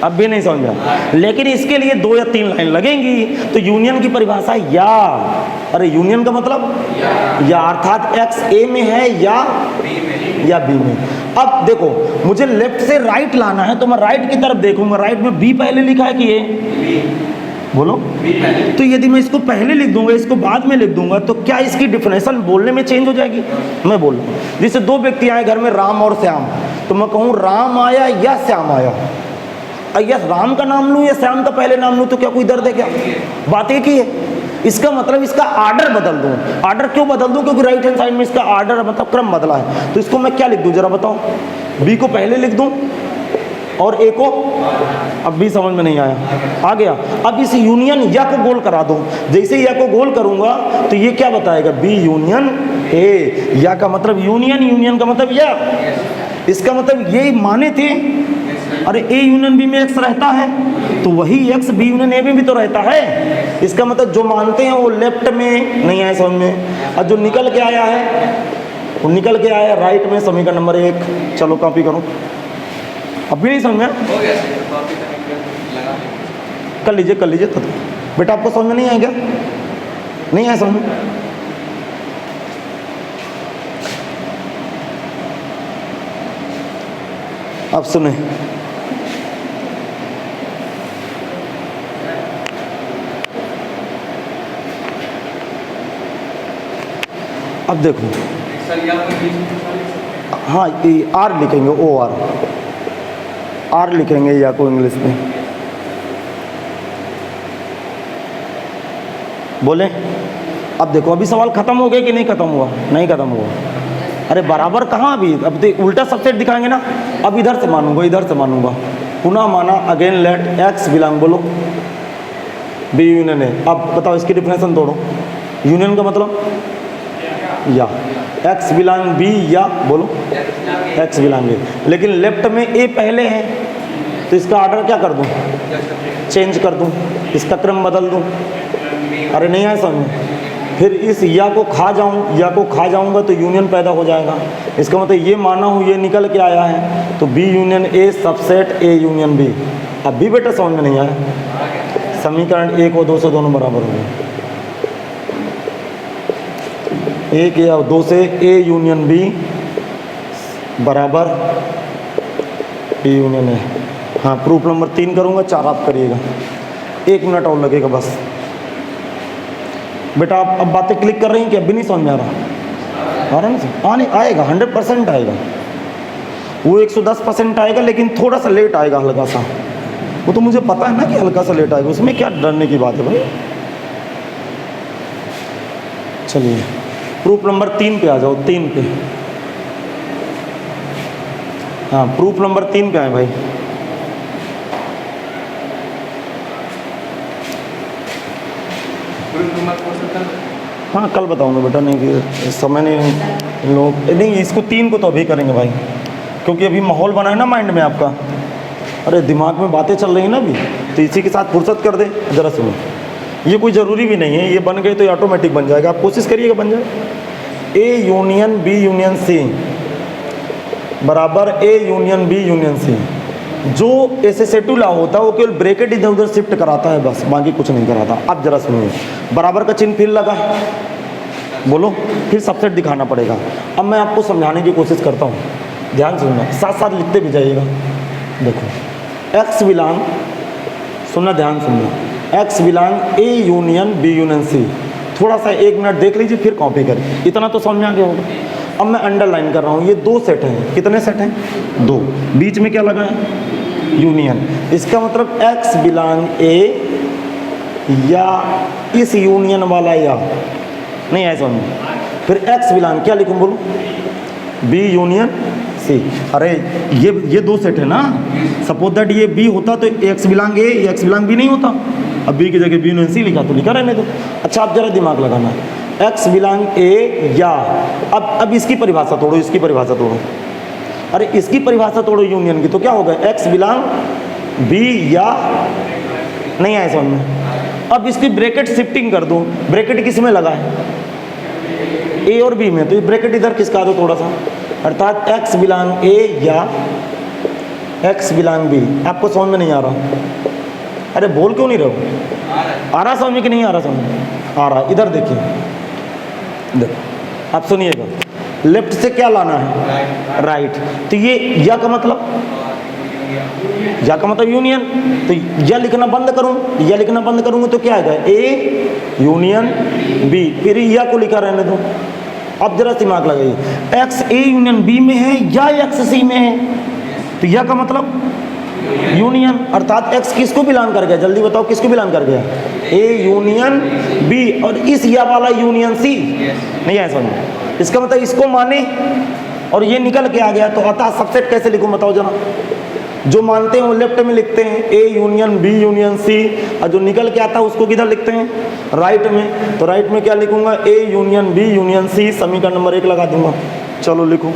अब भी नहीं समझ में, लेकिन इसके लिए 2 या 3 लाइन लगेंगी। तो यूनियन की परिभाषा या, अरे यूनियन का मतलब या, अर्थात एक्स ए में है या बी में। अब देखो, मुझे लेफ्ट से राइट लाना है तो मैं राइट की तरफ देखूंगा। राइट में बी पहले लिखा है कि ए? बोलो। तो यदि मैं इसको पहले लिख दूंगा, इसको बाद में लिख दूंगा, तो क्या इसकी डिफिनेशन बोलने में चेंज हो जाएगी? मैं बोल रहा हूँ, जैसे 2 व्यक्ति आए घर में, राम और श्याम, तो मैं कहूँ राम आया या श्याम आया। या राम का नाम लूँ या श्याम का पहले नाम लूँ, तो क्या कोई दर्द है? क्या बात एक ही है। इसका मतलब इसका आर्डर बदल दूँ। आर्डर क्यों बदल दूँ? क्योंकि राइट हैंड साइड में इसका आर्डर मतलब क्रम बदला है। तो इसको मैं क्या लिख दूँ जरा बताओ? बी को पहले लिख दूँ और ए को, अब भी समझ में नहीं आया? आ गया। अब इस यूनियन या को गोल करा दूं। जैसे या को गोल करूंगा तो ये क्या बताएगा? B union A. या का मतलब यूनियन, यूनियन का मतलब या। इसका मतलब ये माने थे, अरे ए यूनियन बी में एक्स रहता है, तो वही एक्स बी यूनियन ए में भी तो रहता है। इसका मतलब जो मानते हैं वो लेफ्ट में नहीं आए समझ में, और जो निकल के आया है वो निकल के आया राइट में। समीकरण नंबर 1। चलो कॉपी करो। अब भी नहीं समझ में? कर लीजिए, कर लीजिए। तो बेटा आपको समझ में नहीं आएगा? नहीं आया समझ में? अब सुने, अब देखो, हाँ ये आर लिखेंगे, ओ आर लिखेंगे या को इंग्लिश में। बोले अब देखो, अभी सवाल खत्म हो गया कि नहीं खत्म हुआ? नहीं खत्म हुआ। अरे बराबर कहाँ? अभी अब तो उल्टा सबसेट दिखाएंगे ना। अब इधर से मानूंगा, इधर से मानूंगा। पुनः माना, अगेन लेट एक्स बिलोंग, बोलो बी यूनियन है। अब बताओ इसकी डिफिनेशन तोड़ो। यूनियन का मतलब या, एक्स बिलोंग बी या, बोलो एक्स बिलोंग ए। लेकिन लेफ्ट में ए पहले है, तो इसका ऑर्डर क्या कर दूं? चेंज कर दूं, इसका क्रम बदल दूं। अरे नहीं आया समझ में? फिर इस या को खा जाऊंगा तो यूनियन पैदा हो जाएगा। इसका मतलब ये माना हूँ ये निकल के आया है, तो B union A subset A union B. अब भी बेटा समझ में नहीं आया, समीकरण 1 और 2 से दोनों बराबर हो गए। 1 या 2 से ए यूनियन बी बराबर बी यूनियन ए। हाँ, प्रूफ नंबर 3 करूँगा, 4 आप करिएगा, 1 मिनट और लगेगा बस। बेटा आप अब बातें क्लिक कर रही हैं कि अब भी नहीं समझ में आ रहा है ना? आने आएगा, 100% आएगा, वो 110% आएगा, लेकिन थोड़ा सा लेट आएगा, हल्का सा। वो तो मुझे पता है ना कि हल्का सा लेट आएगा, उसमें क्या डरने की बात है भाई। चलिए प्रूफ नंबर 3 पे आ जाओ, 3 पे। हाँ, प्रूफ नंबर 3 पे आए भाई। हाँ, कल बताऊंगा बेटा, नहीं कि समय नहीं लोग नहीं, इसको 3 को तो अभी करेंगे भाई, क्योंकि अभी माहौल बना है ना माइंड में आपका। अरे दिमाग में बातें चल रही हैं ना अभी, तो इसी के साथ फुर्सत कर दे। ज़रा सुनो, ये कोई ज़रूरी भी नहीं है, ये बन गए तो ये ऑटोमेटिक बन जाएगा, आप कोशिश करिएगा बन जाए। A union B union C बराबर A union B union C. जो एसोसिएटिव लॉ होता है वो केवल ब्रैकेट इधर उधर शिफ्ट कराता है, बस बाकी कुछ नहीं कराता। अब जरा सुनिए, बराबर का चिन्ह फिर लगा है, बोलो, फिर सबसेट दिखाना पड़ेगा। अब मैं आपको समझाने की कोशिश करता हूँ, ध्यान सुनना, साथ साथ लिखते भी जाइएगा। देखो एक्स बिलोंग, सुनना ध्यान सुनना, X belong A union B union C. थोड़ा सा 1 मिनट देख लीजिए, फिर कॉपी करिए, इतना तो समझ में आ गया होगा। अब मैं अंडरलाइन कर रहा हूँ, ये 2 सेट हैं। कितने सेट हैं? 2। बीच में क्या लगा है? यूनियन। इसका मतलब एक्स बिलोंग ए या इस यूनियन वाला या नहीं, ऐसा नहीं। फिर एक्स बिलोंग क्या लिखूँ बोलो? B union C. अरे ये 2 सेट है ना, सपोज दैट ये बी होता तो एक्स बिलोंग ए, एक्स बिलोंग बी नहीं होता। अब बी की जगह बी यूनियन सी लिखा तो लिखा रहने दो। अच्छा, आप जरा दिमाग लगाना, एक्स बिलोंग ए या, अब इसकी परिभाषा तोड़ो, इसकी परिभाषा तोड़ो। अरे इसकी परिभाषा तोड़ो यूनियन की, तो क्या होगा? एक्स बिलोंग बी या, नहीं आया समझ में। अब इसकी ब्रैकेट शिफ्टिंग कर दो, ब्रैकेट किस में लगा है? ए और बी में, तो ये ब्रैकेट इधर खिसका दो थोड़ा सा, अर्थात एक्स बिलोंग ए या एक्स बिलोंग बी। आपको समझ में नहीं आ रहा? अरे बोल क्यों नहीं रहे हो? आ रहा समझ में कि नहीं आ रहा समझ? आ रहा। इधर देखिए, देखो आप सुनिएगा, लेफ्ट से क्या लाना है? राइट। तो ये या का मतलब, या का मतलब यूनियन, तो या लिखना बंद करूं, या लिखना बंद करूंगा तो क्या आएगा? ए यूनियन बी, फिर या को लिखा रहने दो। अब जरा दिमाग लगाइए, एक्स ए यूनियन बी में है या एक्स सी में है, तो या का मतलब यूनियन, अर्थात एक्स किसको बिलोंग कर गया? जल्दी बताओ किसको बिलोंग कर गया? ए यूनियन बी, और इस या वाला यूनियन सी। नहीं है समझ? इसका मतलब इसको माने और ये निकल के आ गया, तो अतः सबसेट कैसे लिखूं बताओ जरा? जो मानते हैं वो लेफ्ट में लिखते हैं, A union B union C, और जो निकल के आता है उसको किधर लिखते हैं? राइट में। तो राइट में क्या लिखूंगा? A union B union C, समीकरण नंबर 1 लगा दूंगा। चलो लिखो,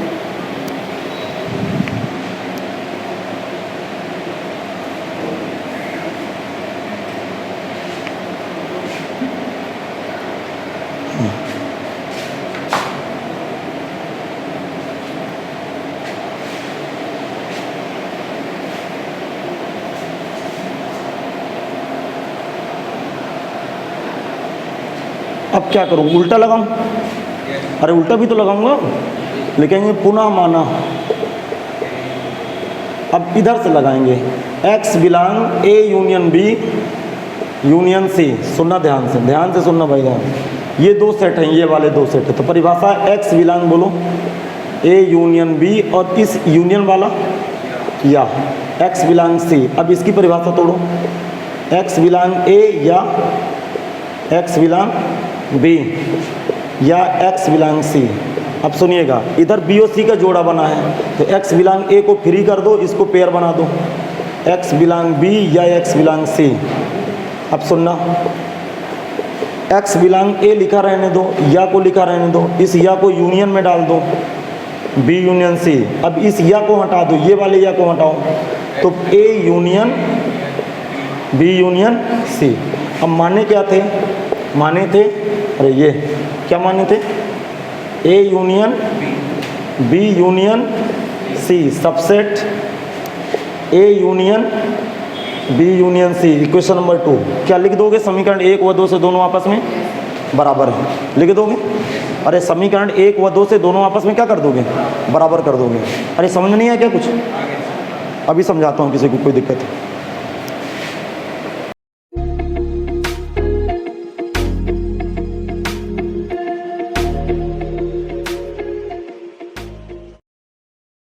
अब क्या करूं? उल्टा लगाऊं? अरे उल्टा भी तो लगाऊंगा, लिखेंगे पुनः माना। अब इधर से लगाएंगे, X belong A union B union C. सुनना ध्यान से सुनना भाई ध्यान। ये 2 सेट हैं, ये वाले 2 सेट है, तो परिभाषा एक्स बिलोंग बोलो ए यूनियन बी, और इस यूनियन वाला या एक्स बिलोंग सी। अब इसकी परिभाषा तोड़ो, एक्स बिलोंग ए या एक्स बिलोंग बी या एक्स बिलोंग सी। अब सुनिएगा, इधर बी और सी का जोड़ा बना है, तो एक्स बिलोंग ए को फ्री कर दो, इसको पेयर बना दो, एक्स बिलोंग बी या एक्स बिलोंग सी। अब सुनना, एक्स बिलोंग ए लिखा रहने दो, या को लिखा रहने दो, इस या को यूनियन में डाल दो, बी यूनियन सी। अब इस या को हटा दो, ये वाले या को हटाओ, तो A union B union C. अब माने क्या थे? माने थे, अरे ये क्या माने थे? A union B union C, subset A union B union C. Equation number 2 क्या लिख दोगे? समीकरण 1 व 2 से दोनों आपस में बराबर है, लिख दोगे? अरे समीकरण 1 व 2 से दोनों आपस में क्या कर दोगे? बराबर कर दोगे। अरे समझ नहीं आया क्या कुछ? अभी समझाता हूँ, किसी को कोई दिक्कत है?